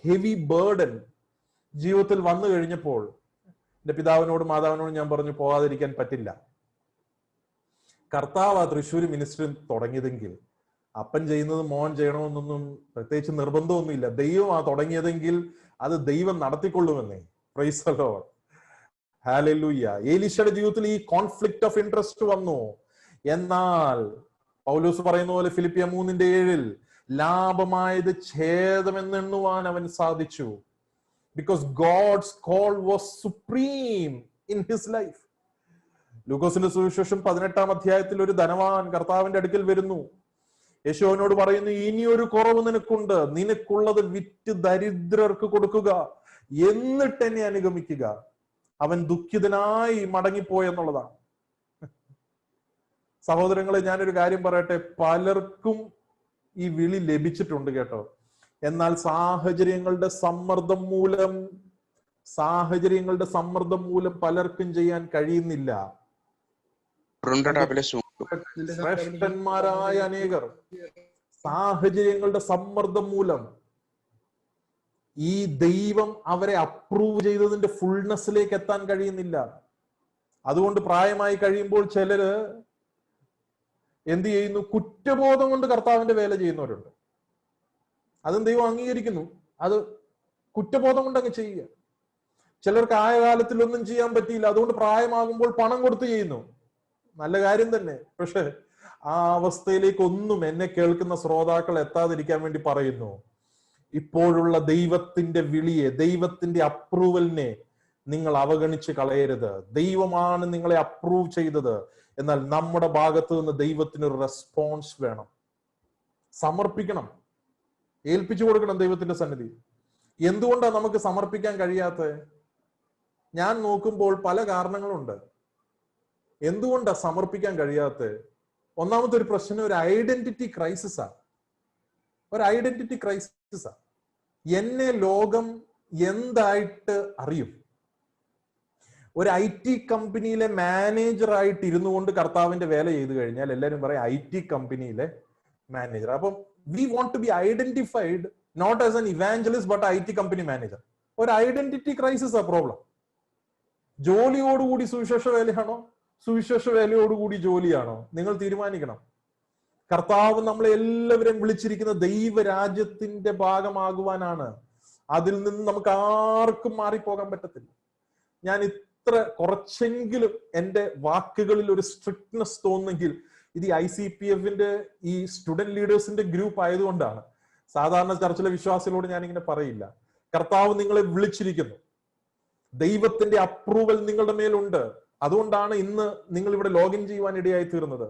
ഹെവി ബേർഡൻ ജീവിതത്തിൽ വന്നു കഴിഞ്ഞപ്പോൾ എന്റെ പിതാവിനോടും മാതാവിനോടും ഞാൻ പറഞ്ഞു, പോകാതിരിക്കാൻ പറ്റില്ല. കർത്താവ് ആ തൃശ്ശൂർ മിനിസ്ട്രി തുടങ്ങിയതെങ്കിൽ അപ്പൻ ചെയ്യുന്നത് മോൻ ചെയ്യണമെന്നൊന്നും പ്രത്യേകിച്ച് നിർബന്ധമൊന്നുമില്ല. ദൈവം ആ തുടങ്ങിയതെങ്കിൽ അത് ദൈവം നടത്തിക്കൊള്ളുമെന്നേ. Praise the Lord, hallelujah. എലീശയുടെ ജീവിതത്തിൽ ഈ കോൺഫ്ലിക്റ്റ് ഓഫ് ഇൻട്രസ്റ്റ് വന്നു. എന്നാൽ പൗലോസ് പറയുന്ന പോലെ ഫിലിപ്പിയ 3:7 ലാഭമായത് ഛേദമെന്നെണ്ണുവാൻ അവൻ സാധിച്ചു. Because God's call was supreme in his life. ലൂക്കോസിന്റെ സുവിശേഷം 18-ാം അധ്യായത്തിൽ ഒരു ധനവാൻ കർത്താവിന്റെ അടുക്കൽ വരുന്നു. യേശുവിനോട് പറയുന്നു, ഇനിയൊരു കുറവ് നിനക്കുണ്ട്, നിനക്കുള്ളത് വിറ്റ് ദരിദ്രർക്ക് കൊടുക്കുക, എന്നിട്ട് എന്നെ അനുഗമിക്കുക. അവൻ ദുഃഖിതനായി മടങ്ങിപ്പോയെന്നുള്ളതാണ്. സഹോദരങ്ങളെ, ഞാനൊരു കാര്യം പറയട്ടെ, പലർക്കും ഈ വിളി ലഭിച്ചിട്ടുണ്ട് കേട്ടോ. എന്നാൽ സാഹചര്യങ്ങളുടെ സമ്മർദ്ദം മൂലം പലർക്കും ചെയ്യാൻ കഴിയുന്നില്ല. ശ്രേഷ്ഠന്മാരായ അനേകർ സാഹചര്യങ്ങളുടെ സമ്മർദ്ദം മൂലം ഈ ദൈവം അവരെ അപ്രൂവ് ചെയ്തതിന്റെ ഫുൾനെസ്സിലേക്ക് എത്താൻ കഴിയുന്നില്ല. അതുകൊണ്ട് പ്രായമായി കഴിയുമ്പോൾ ചിലര് എന്ത് ചെയ്യുന്നു? കുറ്റബോധം കൊണ്ട് കർത്താവിന്റെ വേല ചെയ്യുന്നവരുണ്ട്. അതും ദൈവം അംഗീകരിക്കുന്നു. അത് കുറ്റബോധം കൊണ്ട് അങ്ങ് ചെയ്യുക. ചിലർക്ക് ആയ കാലത്തിൽ ഒന്നും ചെയ്യാൻ പറ്റിയില്ല, അതുകൊണ്ട് പ്രായമാകുമ്പോൾ പണം കൊടുത്ത് ചെയ്യുന്നു. നല്ല കാര്യം തന്നെ. പക്ഷെ ആ അവസ്ഥയിലേക്ക് ഒന്നും എന്നെ കേൾക്കുന്ന ശ്രോതാക്കൾ എത്താതിരിക്കാൻ വേണ്ടി പറയുന്നു, ഇപ്പോഴുള്ള ദൈവത്തിന്റെ വിളിയെ, ദൈവത്തിന്റെ അപ്രൂവലിനെ നിങ്ങൾ അവഗണിച്ച് കളയരുത്. ദൈവമാണ് നിങ്ങളെ അപ്രൂവ് ചെയ്തത്. എന്നാൽ നമ്മുടെ ഭാഗത്ത് നിന്ന് ദൈവത്തിനൊരു റെസ്പോൺസ് വേണം. സമർപ്പിക്കണം, ഏൽപ്പിച്ചു കൊടുക്കണം ദൈവത്തിന്റെ സന്നിധി. എന്തുകൊണ്ടാണ് നമുക്ക് സമർപ്പിക്കാൻ കഴിയാത്തത്? ഞാൻ നോക്കുമ്പോൾ പല കാരണങ്ങളുണ്ട്. എന്തുകൊണ്ടാണ് സമർപ്പിക്കാൻ കഴിയാത്തത്? ഒന്നാമത്തെ ഒരു പ്രശ്നം ഒരു ഐഡന്റിറ്റി ക്രൈസിസാ. എന്നെ ലോകം എന്തായിട്ട് അറിയും? ഒരു IT കമ്പനിയിലെ മാനേജറായിട്ട് ഇരുന്നു കൊണ്ട് കർത്താവിന്റെ വേല ചെയ്തു കഴിഞ്ഞാൽ എല്ലാവരും പറയും IT കമ്പനിയിലെ മാനേജർ. അപ്പം we want to be identified not as an evangelist but IT company manager. ഒരു ഐഡന്റിറ്റി ക്രൈസിസ് ആ പ്രോബ്ലം. ജോലിയോടുകൂടി സുവിശേഷ വേലയാണോ, സുവിശേഷ വേലയോടുകൂടി ജോലിയാണോ? നിങ്ങൾ തീരുമാനിക്കണം. കർത്താവ് നമ്മളെ എല്ലാവരെയും വിളിച്ചിരിക്കുന്ന ദൈവരാജ്യത്തിന്റെ ഭാഗമാകുവാനാണ്. അതിൽ നിന്ന് നമുക്ക് ആർക്കും മാറിപ്പോകാൻ പറ്റത്തില്ല. ഞാൻ ഇത്ര കുറച്ചെങ്കിലും എൻ്റെ വാക്കുകളിൽ ഒരു സ്ട്രിക്ട്നെസ് തോന്നുന്നെങ്കിൽ ഇത് ICPFന്റെ ഈ സ്റ്റുഡന്റ് ലീഡേഴ്സിന്റെ ഗ്രൂപ്പ് ആയതുകൊണ്ടാണ്. സാധാരണ ചർച്ചിലെ വിശ്വാസികളോട് ഞാനിങ്ങനെ പറയില്ല. കർത്താവ് നിങ്ങളെ വിളിച്ചിരിക്കുന്നു, ദൈവത്തിന്റെ അപ്രൂവൽ നിങ്ങളുടെ മേലുണ്ട്. അതുകൊണ്ടാണ് ഇന്ന് നിങ്ങൾ ഇവിടെ ലോഗിൻ ചെയ്യുവാൻ ഇടയായി തീർന്നത്.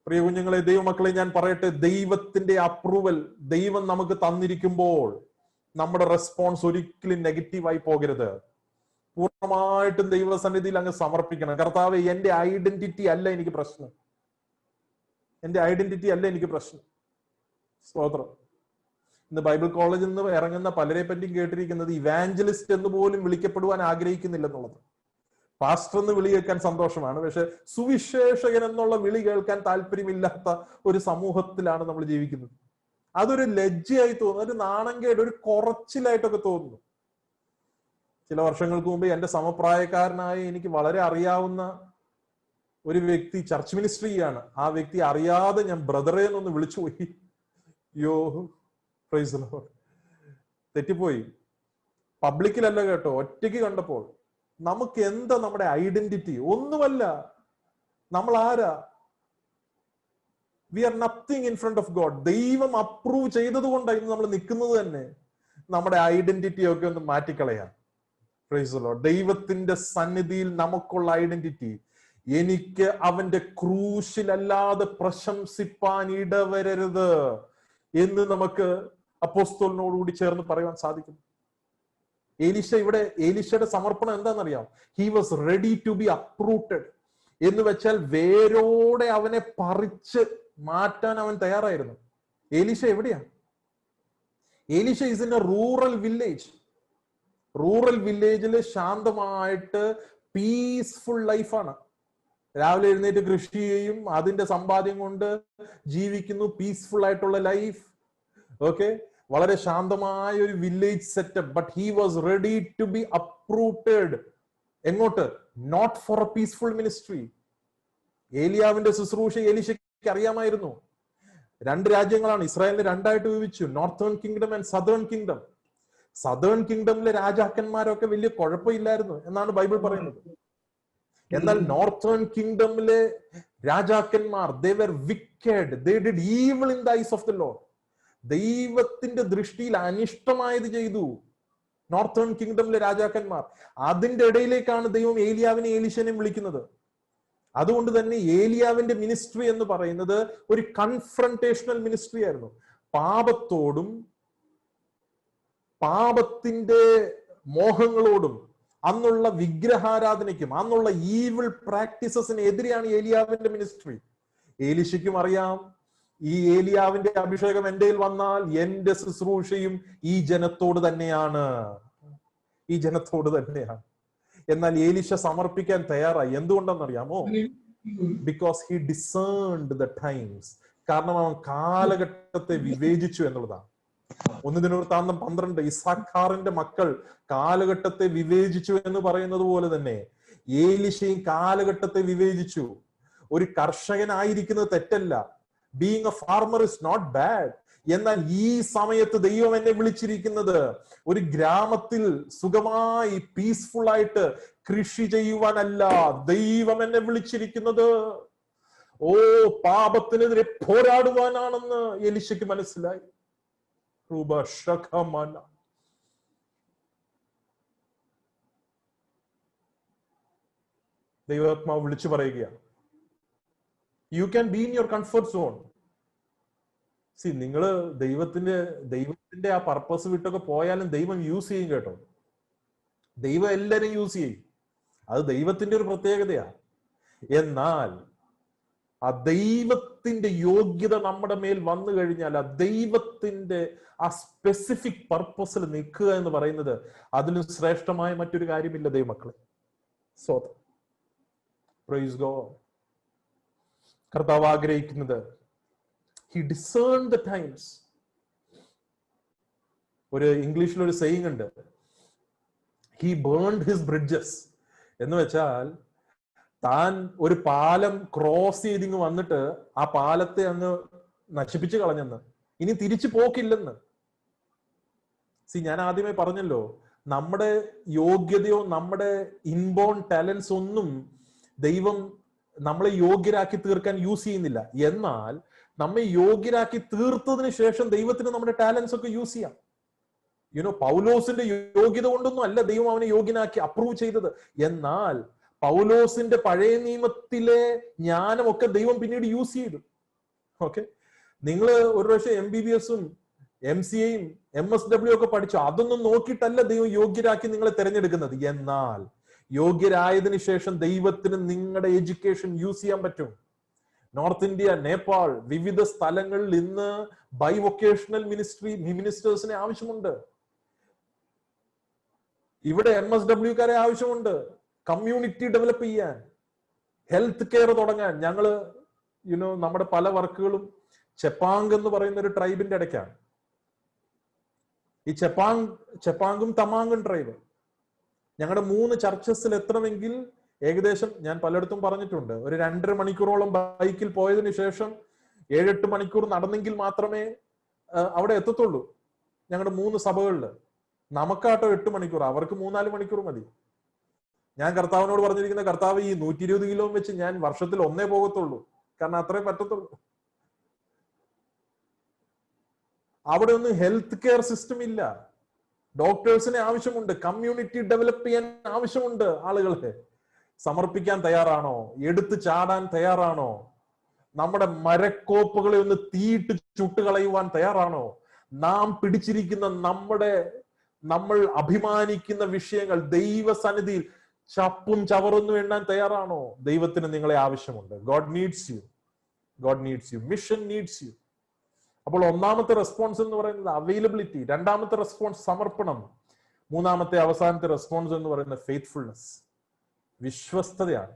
പ്രിയ കുഞ്ഞുങ്ങളെ, ദൈവമക്കളെ, ഞാൻ പറയട്ടെ, ദൈവത്തിന്റെ അപ്രൂവൽ ദൈവം നമുക്ക് തന്നിരിക്കുമ്പോൾ നമ്മുടെ റെസ്പോൺസ് ഒരിക്കലും നെഗറ്റീവായി പോകരുത്. പൂർണ്ണമായിട്ടും ദൈവസന്നിധിയിൽ അങ്ങ് സമർപ്പിക്കണം. കർത്താവേ, എന്റെ ഐഡന്റിറ്റി അല്ല എനിക്ക് പ്രശ്നം, സ്തോത്രം. ഇന്ന് ബൈബിൾ കോളേജിൽ നിന്ന് ഇറങ്ങുന്ന പലരെ പറ്റിയും കേട്ടിരിക്കുന്നത് ഇവാഞ്ചലിസ്റ്റ് എന്ന് പോലും വിളിക്കപ്പെടുവാൻ ആഗ്രഹിക്കുന്നില്ലെന്നുള്ളത്. പാസ്റ്റർ എന്ന് വിളി കേൾക്കാൻ സന്തോഷമാണ്, പക്ഷെ സുവിശേഷകൻ എന്നുള്ള വിളി കേൾക്കാൻ താല്പര്യമില്ലാത്ത ഒരു സമൂഹത്തിലാണ് നമ്മൾ ജീവിക്കുന്നത്. അതൊരു ലജ്ജയായി തോന്നുന്നു, ഒരു നാണംകേട്, ഒരു കുറച്ചിലായിട്ടൊക്കെ തോന്നുന്നു. ചില വർഷങ്ങൾക്ക് മുമ്പ് എന്റെ സമപ്രായക്കാരനായ എനിക്ക് വളരെ അറിയാവുന്ന ഒരു വ്യക്തി ചർച്ച് മിനിസ്ട്രിയാണ്. ആ വ്യക്തി അറിയാതെ ഞാൻ ബ്രദറെ എന്നൊന്ന് വിളിച്ചുപോയി. യോ പ്രൈസ് ദി ലോർഡ്, തെറ്റിപ്പോയി. പബ്ലിക്കിലല്ല കേട്ടോ, ഒറ്റയ്ക്ക് കണ്ടപ്പോൾ. നമുക്ക് എന്താ നമ്മുടെ ഐഡന്റിറ്റി? ഒന്നുമല്ല. നമ്മൾ ആരാ? We are nothing in front of God. ദൈവം അപ്രൂവ് ചെയ്തത് കൊണ്ടായിരുന്നു നമ്മൾ നിൽക്കുന്നത് തന്നെ. നമ്മുടെ ഐഡന്റിറ്റി ഒക്കെ ഒന്ന് മാറ്റിക്കളയാം. Price the Lord. ദൈവത്തിന്റെ സന്നിധിയിൽ നമുക്കുള്ള ഐഡന്റിറ്റി, എനിക്ക് അവന്റെ ക്രൂശിലല്ലാതെ പ്രശംസിപ്പാൻ ഇടവരരുത് എന്ന് നമുക്ക് അപ്പോസ്തലനോടുകൂടി ചേർന്ന് പറയുവാൻ സാധിക്കും. ഏലീശയുടെ സമർപ്പണം എന്താണെന്നറിയാം? He was ready to be uprooted എന്ന് വെച്ചാൽ വേരോടെ അവനെ പറിച്ച് മാറ്റാൻ അവൻ തയ്യാറായിരുന്നു. ഏലീശ എവിടെയാണ്? Elisha is in A rural village. Rural വില്ലേജിൽ ശാന്തമായിട്ട് പീസ്ഫുൾ ലൈഫാണ്. രാവിലെ എഴുന്നേറ്റ് കൃഷി ചെയ്യും, അതിന്റെ സമ്പാദ്യം കൊണ്ട് ജീവിക്കുന്നു. പീസ്ഫുൾ ആയിട്ടുള്ള ലൈഫ്. ഓക്കെ, വളരെ ശാന്തമായ ഒരു village setup. But he was ready to be uprooted. എങ്ങോട്ട്? Not for a peaceful ministry. ഏലിയാവിന്റെ ശുശ്രൂഷ എലീശയ്ക്ക് അറിയാമായിരുന്നു. 2 രാജ്യങ്ങളാണ്, ഇസ്രായേലിനെ 2ആയിട്ട് വിഭജിച്ചു, northern kingdom and southern kingdom. Southern കിങ്ഡമിലെ രാജാക്കന്മാരൊക്കെ വലിയ കുഴപ്പമില്ലായിരുന്നു എന്നാണ് ബൈബിൾ പറയുന്നത്. എന്നാൽ നോർത്തേൺ കിങ്ഡമിലെ രാജാക്കന്മാർ, they were wicked, they did evil in the eyes of the Lord. ദൈവത്തിന്റെ ദൃഷ്ടിയിൽ അനിഷ്ടമായത് ചെയ്തു നോർത്തേൺ കിങ്ഡമിലെ രാജാക്കന്മാർ. അതിന്റെ ഇടയിലേക്കാണ് ദൈവം ഏലിയാവിനെ ഏലീശനെയും വിളിക്കുന്നത്. അതുകൊണ്ട് തന്നെ ഏലിയാവിന്റെ മിനിസ്ട്രി എന്ന് പറയുന്നത് ഒരു കൺഫ്രണ്ടേഷണൽ മിനിസ്ട്രി ആയിരുന്നു. പാപത്തോടും പാപത്തിന്റെ മോഹങ്ങളോടും അന്നുള്ള വിഗ്രഹാരാധനയ്ക്കും അന്നുള്ള ഈവിൾ പ്രാക്ടീസസിന് എതിരെയാണ് ഏലിയാവിന്റെ മിനിസ്ട്രി. ഏലീശയ്ക്കും അറിയാം, ഈ ഏലിയാവിന്റെ അഭിഷേകം എന്റെ വന്നാൽ എന്റെ ശുശ്രൂഷയും ഈ ജനത്തോട് തന്നെയാണ്, ഈ ജനത്തോട് തന്നെയാണ്. എന്നാൽ ഏലീശ സമർപ്പിക്കാൻ തയ്യാറായി. എന്തുകൊണ്ടെന്നറിയാമോ? Because he discerned the times. കാരണം അവൻ കാലഘട്ടത്തെ വിവേചിച്ചു എന്നുള്ളതാണ്. 1 ദിനവൃത്താന്തം 12 ഇസ്സാഖാറിന്റെ മക്കൾ കാലഘട്ടത്തെ വിവേചിച്ചു എന്ന് പറയുന്നത് പോലെ തന്നെ ഏലീശയും കാലഘട്ടത്തെ വിവേചിച്ചു. ഒരു കർഷകനായിരിക്കുന്നത് തെറ്റല്ല, being a farmer is not bad. എന്നാൽ ഈ സമയത്ത് ദൈവം എന്നെ വിളിച്ചിരിക്കുന്നത് ഒരു ഗ്രാമത്തിൽ സുഖമായി പീസ്ഫുൾ ആയിട്ട് കൃഷി ചെയ്യുവാനല്ല. ദൈവം എന്നെ വിളിച്ചിരിക്കുന്നത് പാപത്തിനെതിരെ പോരാടുവാനാണെന്ന് എലീശയ്ക്ക് മനസ്സിലായി. ദൈവാത്മാവ് വിളിച്ചു പറയുകയാണ്, you can be in your comfort zone. നിങ്ങള് ദൈവത്തിന്റെ ആ പർപ്പസ് വിട്ടൊക്കെ പോയാലും ദൈവം യൂസ് ചെയ്യും കേട്ടോ. ദൈവം എല്ലാരും യൂസ് ചെയ്യും, അത് ദൈവത്തിന്റെ ഒരു പ്രത്യേകതയാ. എന്നാൽ ആ ദൈവത്തിന്റെ യോഗ്യത നമ്മുടെ മേൽ വന്നു കഴിഞ്ഞാൽ ആ ദൈവത്തിന്റെ ആ സ്പെസിഫിക് പർപ്പസിൽ നിൽക്കുക എന്ന് പറയുന്നത് അതിലും ശ്രേഷ്ഠമായ മറ്റൊരു കാര്യമില്ല ദൈവമക്കളെ. സ്വതം പ്രൈസ് ഗോഡ്. കർത്താവ് ആഗ്രഹിക്കുന്നത് he discerned the times. ഒരു ഇംഗ്ലീഷിൽ ഒരു സെയിങ് ഉണ്ട്, he burned his bridges. എന്ന് വെച്ചാൽ താൻ ഒരു പാലം ക്രോസ് ചെയ്തിങ്ങ് വന്നിട്ട് ആ പാലത്തെ അങ്ങ് നശിപ്പിച്ചു കളഞ്ഞെന്ന്, ഇനി തിരിച്ചു പോക്കില്ലെന്ന്. ഞാൻ ആദ്യമേ പറഞ്ഞല്ലോ, നമ്മുടെ യോഗ്യതയോ നമ്മുടെ ഇൻബോൺ ടാലൻസ് ഒന്നും ദൈവം നമ്മളെ യോഗ്യരാക്കി തീർക്കാൻ യൂസ് ചെയ്യുന്നില്ല. എന്നാൽ നമ്മെ യോഗ്യരാക്കി തീർത്തതിന് ശേഷം ദൈവത്തിന് നമ്മുടെ ടാലൻസ് ഒക്കെ യൂസ് ചെയ്യാം. പൗലോസിന്റെ യോഗ്യത കൊണ്ടൊന്നും അല്ല ദൈവം അവനെ യോഗ്യനാക്കി അപ്രൂവ് ചെയ്തത്. എന്നാൽ പൗലോസിന്റെ പഴയ നിയമത്തിലെ ജ്ഞാനമൊക്കെ ദൈവം പിന്നീട് യൂസ് ചെയ്തു. ഓക്കെ, നിങ്ങൾ ഒരു പ്രാവശ്യം MBBS-ഉം MCA-യും MSW ഒക്കെ പഠിച്ചു, അതൊന്നും നോക്കിയിട്ടല്ല ദൈവം യോഗ്യരാക്കി നിങ്ങളെ തിരഞ്ഞെടുക്കുന്നത്. എന്നാൽ യോഗ്യരായതിനു ശേഷം ദൈവത്തിന് നിങ്ങളുടെ എഡ്യൂക്കേഷൻ യൂസ് ചെയ്യാൻ പറ്റും. നോർത്ത് ഇന്ത്യ, നേപ്പാൾ, വിവിധ സ്ഥലങ്ങളിൽ ഇന്ന് ബൈ വൊക്കേഷണൽ മിനിസ്റ്റേഴ്സിനെ ആവശ്യമുണ്ട്. ഇവിടെ MSW-കാരെ ആവശ്യമുണ്ട്. കമ്മ്യൂണിറ്റി ഡെവലപ്പ് ചെയ്യാൻ, ഹെൽത്ത് കെയർ തുടങ്ങാൻ. ഞങ്ങള് നമ്മുടെ പല വർക്കുകളും ചെപ്പാങ് എന്ന് പറയുന്ന ഒരു ട്രൈബിന്റെ ഇടയ്ക്കാണ്. ഈ ചെപ്പാങ്കും തമാങ്ങും ട്രൈബ് ഞങ്ങളുടെ 3 ചർച്ചസിൽ എത്തണമെങ്കിൽ ഏകദേശം, ഞാൻ പലയിടത്തും പറഞ്ഞിട്ടുണ്ട്, ഒരു 2.5 മണിക്കൂറോളം ബൈക്കിൽ പോയതിനു ശേഷം 7-8 മണിക്കൂർ നടന്നെങ്കിൽ മാത്രമേ അവിടെ എത്തത്തുള്ളൂ. ഞങ്ങളുടെ 3 സഭകളിൽ നമുക്കാട്ടോ 8 മണിക്കൂർ, അവർക്ക് 3-4 മണിക്കൂർ മതി. ഞാൻ കർത്താവിനോട് പറഞ്ഞിരിക്കുന്ന, കർത്താവ് ഈ 120 കിലോ വെച്ച് ഞാൻ വർഷത്തിൽ 1 പോകത്തുള്ളൂ, കാരണം അത്രേ പറ്റത്തുള്ളൂ. അവിടെ ഒന്നും ഹെൽത്ത് കെയർ സിസ്റ്റം ഇല്ല. ഡോക്ടേഴ്സിനെ ആവശ്യമുണ്ട്. കമ്മ്യൂണിറ്റി ഡെവലപ്പ് ചെയ്യാൻ ആവശ്യമുണ്ട്. ആളുകളെ സമർപ്പിക്കാൻ തയ്യാറാണോ? എടുത്തു ചാടാൻ തയ്യാറാണോ? നമ്മുടെ മരക്കോപ്പുകളെ ഒന്ന് തീയിട്ട് ചുട്ടുകളയുവാൻ തയ്യാറാണോ? നാം പിടിച്ചിരിക്കുന്ന നമ്മൾ അഭിമാനിക്കുന്ന വിഷയങ്ങൾ ദൈവസന്നിധിയിൽ ചപ്പും ചവറൊന്നും എണ്ണാൻ തയ്യാറാണോ? ദൈവത്തിന് നിങ്ങളെ ആവശ്യമുണ്ട്. God needs you. God needs you. Mission needs you. അപ്പോൾ ഒന്നാമത്തെ റെസ്പോൺസ് എന്ന് പറയുന്നത് അവൈലബിലിറ്റി, രണ്ടാമത്തെ റെസ്പോൺസ് സമർപ്പണം, മൂന്നാമത്തെ അവസാനത്തെ റെസ്പോൺസ് എന്ന് പറയുന്നത് ഫെയ്ത്ത്ഫുൾനെസ്, വിശ്വസ്തതയാണ്.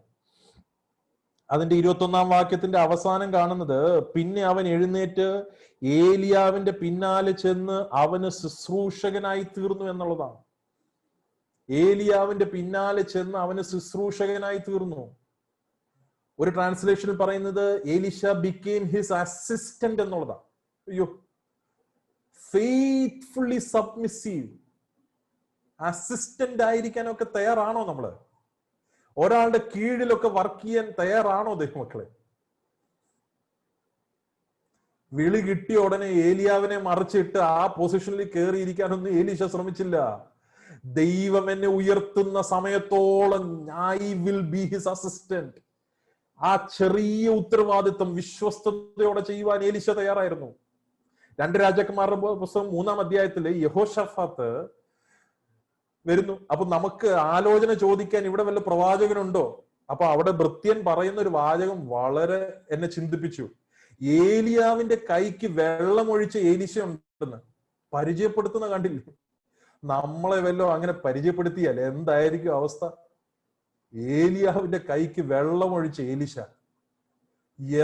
അതിന്റെ 21-ാം വാക്യത്തിന്റെ അവസാനം കാണുന്നത്, പിന്നെ അവൻ എഴുന്നേറ്റ് ഏലിയാവിന്റെ പിന്നാലെ ചെന്ന് അവന് ശുശ്രൂഷകനായി തീർന്നു എന്നുള്ളതാണ്. ഏലിയാവിന്റെ പിന്നാലെ ചെന്ന് അവന് ശുശ്രൂഷകനായി തീർന്നു. ഒരു ട്രാൻസ്ലേഷനിൽ പറയുന്നത് എലീഷ ബിക്കേം ഹിസ് അസിസ്റ്റന്റ് എന്നുള്ളതാണ്. അയ്യോ, ഫെയ്ത്ത്ഫുള്ളി സബ്മിസീവ്. അസിസ്റ്റന്റ് ആയിരിക്കാനൊക്കെ തയ്യാറാണോ നമ്മള്? ഒരാളുടെ കീഴിലൊക്കെ വർക്ക് ചെയ്യാൻ തയ്യാറാണോ ദൈവമക്കളെ? വിളി കിട്ടിയ ഉടനെ ഏലിയാവിനെ മറിച്ചിട്ട് ആ പൊസിഷനിൽ കയറിയിരിക്കാനൊന്നും ഏലീശ ശ്രമിച്ചില്ല. ദൈവം എന്നെ ഉയർത്തുന്ന സമയത്തോളം I will be his assistant. ആ ചെറിയ ഉത്തരവാദിത്വം വിശ്വസ്തയോടെ ചെയ്യുവാൻ ഏലീശ തയ്യാറായിരുന്നു. 2 രാജാക്കന്മാരുടെ പുസ്തകം 3-ാം അധ്യായത്തില് യഹോശഫാത്ത് വരുന്നു. അപ്പൊ നമുക്ക് ആലോചന ചോദിക്കാൻ ഇവിടെ വല്ല പ്രവാചകനുണ്ടോ? അപ്പൊ അവിടെ ഭൃത്യൻ പറയുന്ന ഒരു വാചകം വളരെ എന്നെ ചിന്തിപ്പിച്ചു. ഏലിയാവിന്റെ കൈക്ക് വെള്ളമൊഴിച്ച് ഏലീശ ഉണ്ടെന്ന് പരിചയപ്പെടുത്തുന്ന കണ്ടില്ലേ? നമ്മളെ വല്ലോ അങ്ങനെ പരിചയപ്പെടുത്തിയാൽ എന്തായിരിക്കും അവസ്ഥ? ഏലിയാവിന്റെ കൈക്ക് വെള്ളമൊഴിച്ച് ഏലീശ.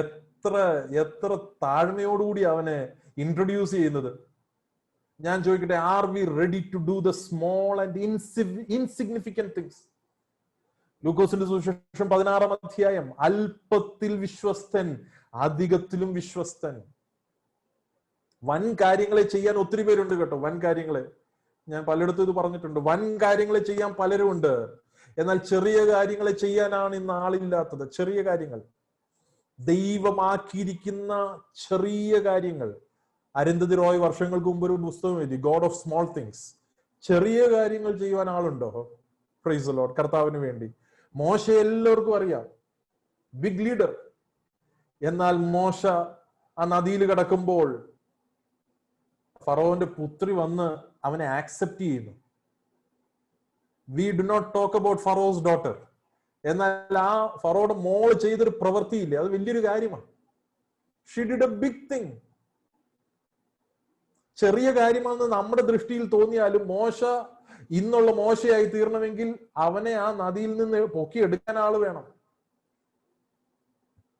എത്ര എത്ര താഴ്മയോടുകൂടി അവനെ ഇൻട്രൊഡ്യൂസ് ചെയ്യുന്നത്. ഞാൻ ചോദിക്കട്ടെ, are we ready to do the small and insignificant things? ലൂക്കോസിന്റെ സുവിശേഷം 16-ാം അധ്യായം, അല്പത്തിൽ വിശ്വസ്തൻ അധികത്തിലും വിശ്വസ്തൻ. വൻ കാര്യങ്ങളെ ചെയ്യാൻ ഒത്തിരി പേരുണ്ട് കേട്ടോ. വൻ കാര്യങ്ങളെ ഞാൻ പലയിടത്തും ഇത് പറഞ്ഞിട്ടുണ്ട്. വൻ കാര്യങ്ങളെ ചെയ്യാൻ പലരും ഉണ്ട്. എന്നാൽ ചെറിയ കാര്യങ്ങളെ ചെയ്യാനാണ് ഇന്ന് ആളില്ലാത്തത്. ചെറിയ കാര്യങ്ങൾ, ദൈവമാക്കിയിരിക്കുന്ന ചെറിയ കാര്യങ്ങൾ. അരുന്ധതി റോയ് വർഷങ്ങൾക്ക് മുമ്പ് ഒരു പുസ്തകം എഴുതി, ഗോഡ് ഓഫ് സ്മോൾ തിങ്സ്. ചെറിയ കാര്യങ്ങൾ ചെയ്യുവാൻ ആളുണ്ടോ? Price the Lord. കർത്താവിന് വേണ്ടി. മോശ എല്ലാവർക്കും അറിയാം, ബിഗ് ലീഡർ. എന്നാൽ മോശ ആ നദിയിൽ കിടക്കുമ്പോൾ ഫറോന്റെ പുത്രി വന്ന് അവനെ ആക്സെപ്റ്റ് ചെയ്യുന്നു. We do not talk about Pharaoh's daughter. എന്നാൽ ആ ഫറോയുടെ മോൾ ചെയ്തൊരു പ്രവൃത്തിയില്ലേ, അത് വലിയൊരു കാര്യമാണ്. She did a big thing. ചെറിയ കാര്യമാണെന്ന് നമ്മുടെ ദൃഷ്ടിയിൽ തോന്നിയാലും മോശ ഇന്നുള്ള മോശയായി തീർണമെങ്കിൽ അവനെ ആ നദിയിൽ നിന്ന് പൊക്കിയെടുക്കാൻ ആള് വേണം.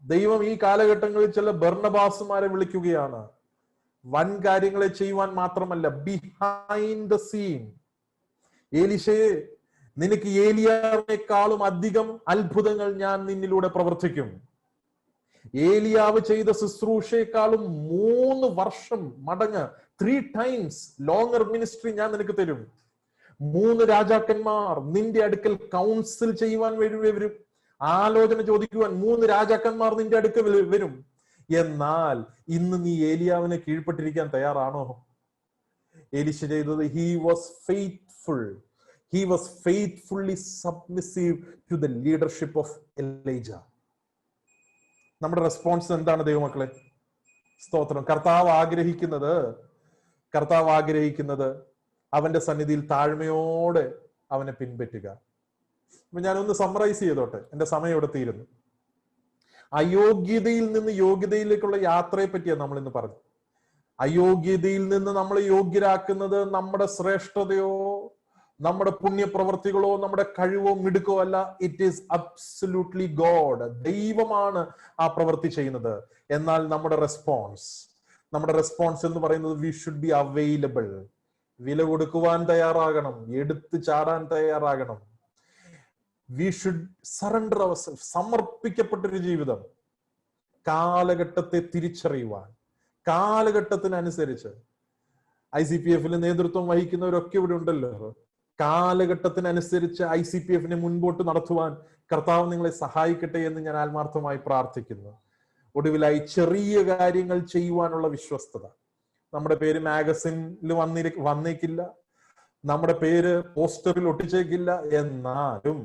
ദൈവം ഈ കാലഘട്ടങ്ങളിൽ ചില ബർണബാസുമാരെ വിളിക്കുകയാണ്. വൻ കാര്യങ്ങളെ ചെയ്യുവാൻ മാത്രമല്ല, ബിഹൈൻഡ് ദ സീൻ. ഏലീശയെ, നിനക്ക് ഏലിയാവിനേക്കാളും അധികം അത്ഭുതങ്ങൾ ഞാൻ നിന്നിലൂടെ പ്രവർത്തിക്കും. ഏലിയാവ് ചെയ്ത ശുശ്രൂഷയെക്കാളും 3 വർഷം മടങ്ങ്, 3 times ലോങ്ങർ മിനിസ്ട്രി ഞാൻ നിനക്ക് തരും. 3 രാജാക്കന്മാർ നിന്റെ അടുക്കൽ കൗൺസിൽ ചെയ്യുവാൻ വരും. ആലോചന ചോദിക്കുവാൻ 3 രാജാക്കന്മാർ നിന്റെ അടുക്കൽ വരും. എന്നാൽ ഇന്ന് നീ ഏലിയാവിനെ കീഴ്പ്പെട്ടിരിക്കാൻ തയ്യാറാണോ? എലീശ ചെയ്തത്, he was faithful. He was faithfully submissive to the leadership of Elijah. നമ്മുടെ റെസ്പോൺസ് എന്താണ് ദൈവമക്കളെ? സ്തോത്രം. കർത്താവ് ആഗ്രഹിക്കുന്നത് അവന്റെ സന്നിധിയിൽ താഴ്മയോടെ അവനെ പിൻപറ്റുക. അപ്പൊ ഞാനൊന്ന് സമ്മറൈസ് ചെയ്തോട്ടെ, എന്റെ സമയം ഇവിടെ തീരുന്നു. അയോഗ്യതയിൽ നിന്ന് യോഗ്യതയിലേക്കുള്ള യാത്രയെ പറ്റിയാണ് നമ്മൾ ഇന്ന് പറഞ്ഞത്. അയോഗ്യതയിൽ നിന്ന് നമ്മളെ യോഗ്യരാക്കുന്നത് നമ്മുടെ ശ്രേഷ്ഠതയോ നമ്മുടെ പുണ്യപ്രവർത്തികളോ നമ്മുടെ കഴിവോ മിടുക്കോ അല്ല. It is absolutely God. ദൈവമാണ് ആ പ്രവൃത്തി ചെയ്യുന്നത്. എന്നാൽ നമ്മുടെ റെസ്പോൺസ് എന്ന് പറയുന്നത്, വി ഷുഡ് ബി അവൈലബിൾ. വില കൊടുക്കുവാൻ തയ്യാറാകണം, എടുത്തു ചാടാൻ തയ്യാറാകണം. We should surrender ourself. സമർപ്പിക്കപ്പെട്ടൊരു ജീവിതം. കാലഘട്ടത്തെ തിരിച്ചറിയുവാൻ, കാലഘട്ടത്തിനനുസരിച്ച്. ICPF നേതൃത്വം വഹിക്കുന്നവരൊക്കെ ഇവിടെ ഉണ്ടല്ലോ. കാലഘട്ടത്തിനനുസരിച്ച് ICPF മുൻപോട്ട് നടത്തുവാൻ കർത്താവ് നിങ്ങളെ സഹായിക്കട്ടെ എന്ന് ഞാൻ ആത്മാർത്ഥമായി പ്രാർത്ഥിക്കുന്നു. ഒടുവിലായി, ചെറിയ കാര്യങ്ങൾ ചെയ്യുവാനുള്ള വിശ്വസ്തത. നമ്മുടെ പേര് മാഗസിനിൽ വന്നേക്കില്ല, നമ്മുടെ പേര് പോസ്റ്ററിൽ ഒട്ടിച്ചേക്കില്ല. എന്നാലും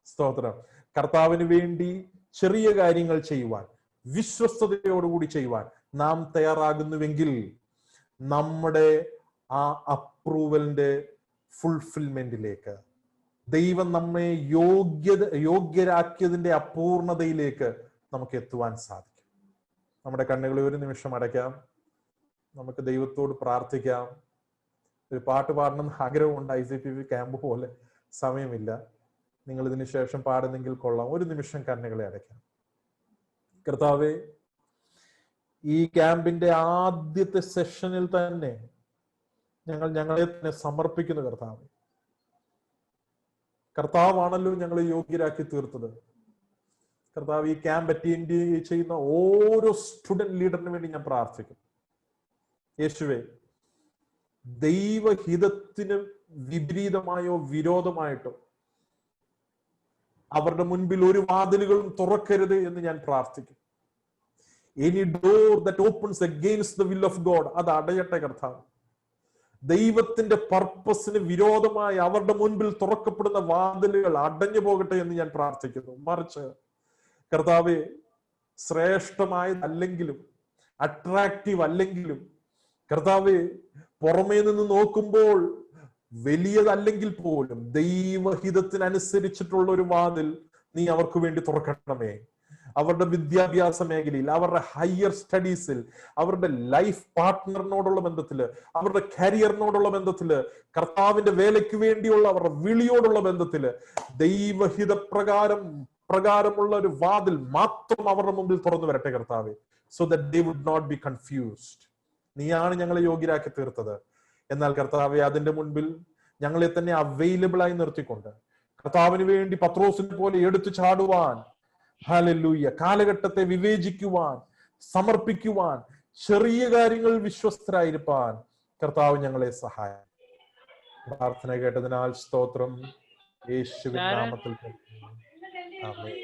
സ്തോത്രം, കർത്താവിന് വേണ്ടി ചെറിയ കാര്യങ്ങൾ ചെയ്യുവാൻ, വിശ്വസ്തയോടുകൂടി ചെയ്യുവാൻ നാം തയ്യാറാകുന്നുവെങ്കിൽ നമ്മുടെ ആ അപ്രൂവലിന്റെ ഫുൾഫിൽമെന്റിലേക്ക്, ദൈവം നമ്മെ യോഗ്യരാക്കിയതിന്റെ അപൂർണതയിലേക്ക് നമുക്ക് എത്തുവാൻ സാധിക്കും. നമ്മുടെ കണ്ണുകളെ ഒരു നിമിഷം അടയ്ക്കാം. നമുക്ക് ദൈവത്തോട് പ്രാർത്ഥിക്കാം. ഒരു പാട്ട് പാടണമെന്ന് ആഗ്രഹമുണ്ട്. ICPF ക്യാമ്പ് പോലെ സമയമില്ല. നിങ്ങൾ ഇതിനു ശേഷം പാടുന്നെങ്കിൽ കൊള്ളാം. ഒരു നിമിഷം കണ്ണുകളെ അടയ്ക്കാം. കർത്താവേ, ഈ ക്യാമ്പിന്റെ ആദ്യത്തെ സെഷനിൽ തന്നെ ഞങ്ങളെ തന്നെ സമർപ്പിക്കുന്നു. കർത്താവാണല്ലോ ഞങ്ങളെ യോഗ്യരാക്കി തീർത്തത്. കർത്താവ്, ഈ ക്യാമ്പ് അറ്റൻഡ് ചെയ്യുന്ന ഓരോ സ്റ്റുഡന്റ് ലീഡറിന് വേണ്ടി ഞാൻ പ്രാർത്ഥിക്കും. യേശുവേ, ദൈവഹിതത്തിന് വിപരീതമായോ വിരോധമായിട്ടോ അവരുടെ മുൻപിൽ ഒരു വാതിലുകളും തുറക്കരുത് എന്ന് ഞാൻ പ്രാർത്ഥിക്കും. Any door that opens against the will of God, അത് അടയട്ടെ കർത്താവ്. ദൈവത്തിന്റെ പർപ്പസിന് വിരോധമായി അവരുടെ മുൻപിൽ തുറക്കപ്പെടുന്ന വാതിലുകൾ അടഞ്ഞു പോകട്ടെ എന്ന് ഞാൻ പ്രാർത്ഥിക്കുന്നു. മറിച്ച് കർത്താവെ, ശ്രേഷ്ഠമായതല്ലെങ്കിലും അട്രാക്റ്റീവ് അല്ലെങ്കിലും കർത്താവെ, പുറമേ നിന്ന് നോക്കുമ്പോൾ വലിയതല്ലെങ്കിൽ പോലും ദൈവഹിതത്തിനനുസരിച്ചിട്ടുള്ള ഒരു വാതിൽ നീ അവർക്ക് വേണ്ടി തുറക്കണമേ. അവരുടെ വിദ്യാഭ്യാസ മേഖലയിൽ, അവരുടെ ഹയർ സ്റ്റഡീസിൽ, അവരുടെ ലൈഫ് പാർട്ട്ണറിനോടുള്ള ബന്ധത്തില്, അവരുടെ കരിയറിനോടുള്ള ബന്ധത്തില്, കർത്താവിന്റെ വേലയ്ക്ക് വേണ്ടിയുള്ള അവരുടെ വിളിയോടുള്ള ബന്ധത്തില് ദൈവഹിത പ്രകാരമുള്ള ഒരു വാതിൽ മാത്രം അവരുടെ മുമ്പിൽ തുറന്നു വരട്ടെ കർത്താവേ. So that they would not be confused. നീയാണ് ഞങ്ങളെ യോഗ്യരാക്കി തീർത്തത്. എന്നാൽ കർത്താവെ, അതിന്റെ മുൻപിൽ ഞങ്ങളെ തന്നെ അവൈലബിൾ ആയി നിർത്തിക്കൊണ്ട് കർത്താവിന് വേണ്ടി പത്രോസിനെ പോലെ എടുത്തു ചാടുവാൻ, ഹല്ലേലൂയ, കാലഘട്ടത്തെ വിവേചിക്കുവാൻ, സമർപ്പിക്കുവാൻ, ചെറിയ കാര്യങ്ങൾ വിശ്വസ്തരായിരിക്കാൻ കർത്താവ് ഞങ്ങളെ സഹായിക്കും. പ്രാർത്ഥന കേട്ടതിനാൽ സ്തോത്രം. യേശുവിൻ നാമത്തിൽ ആമേൻ.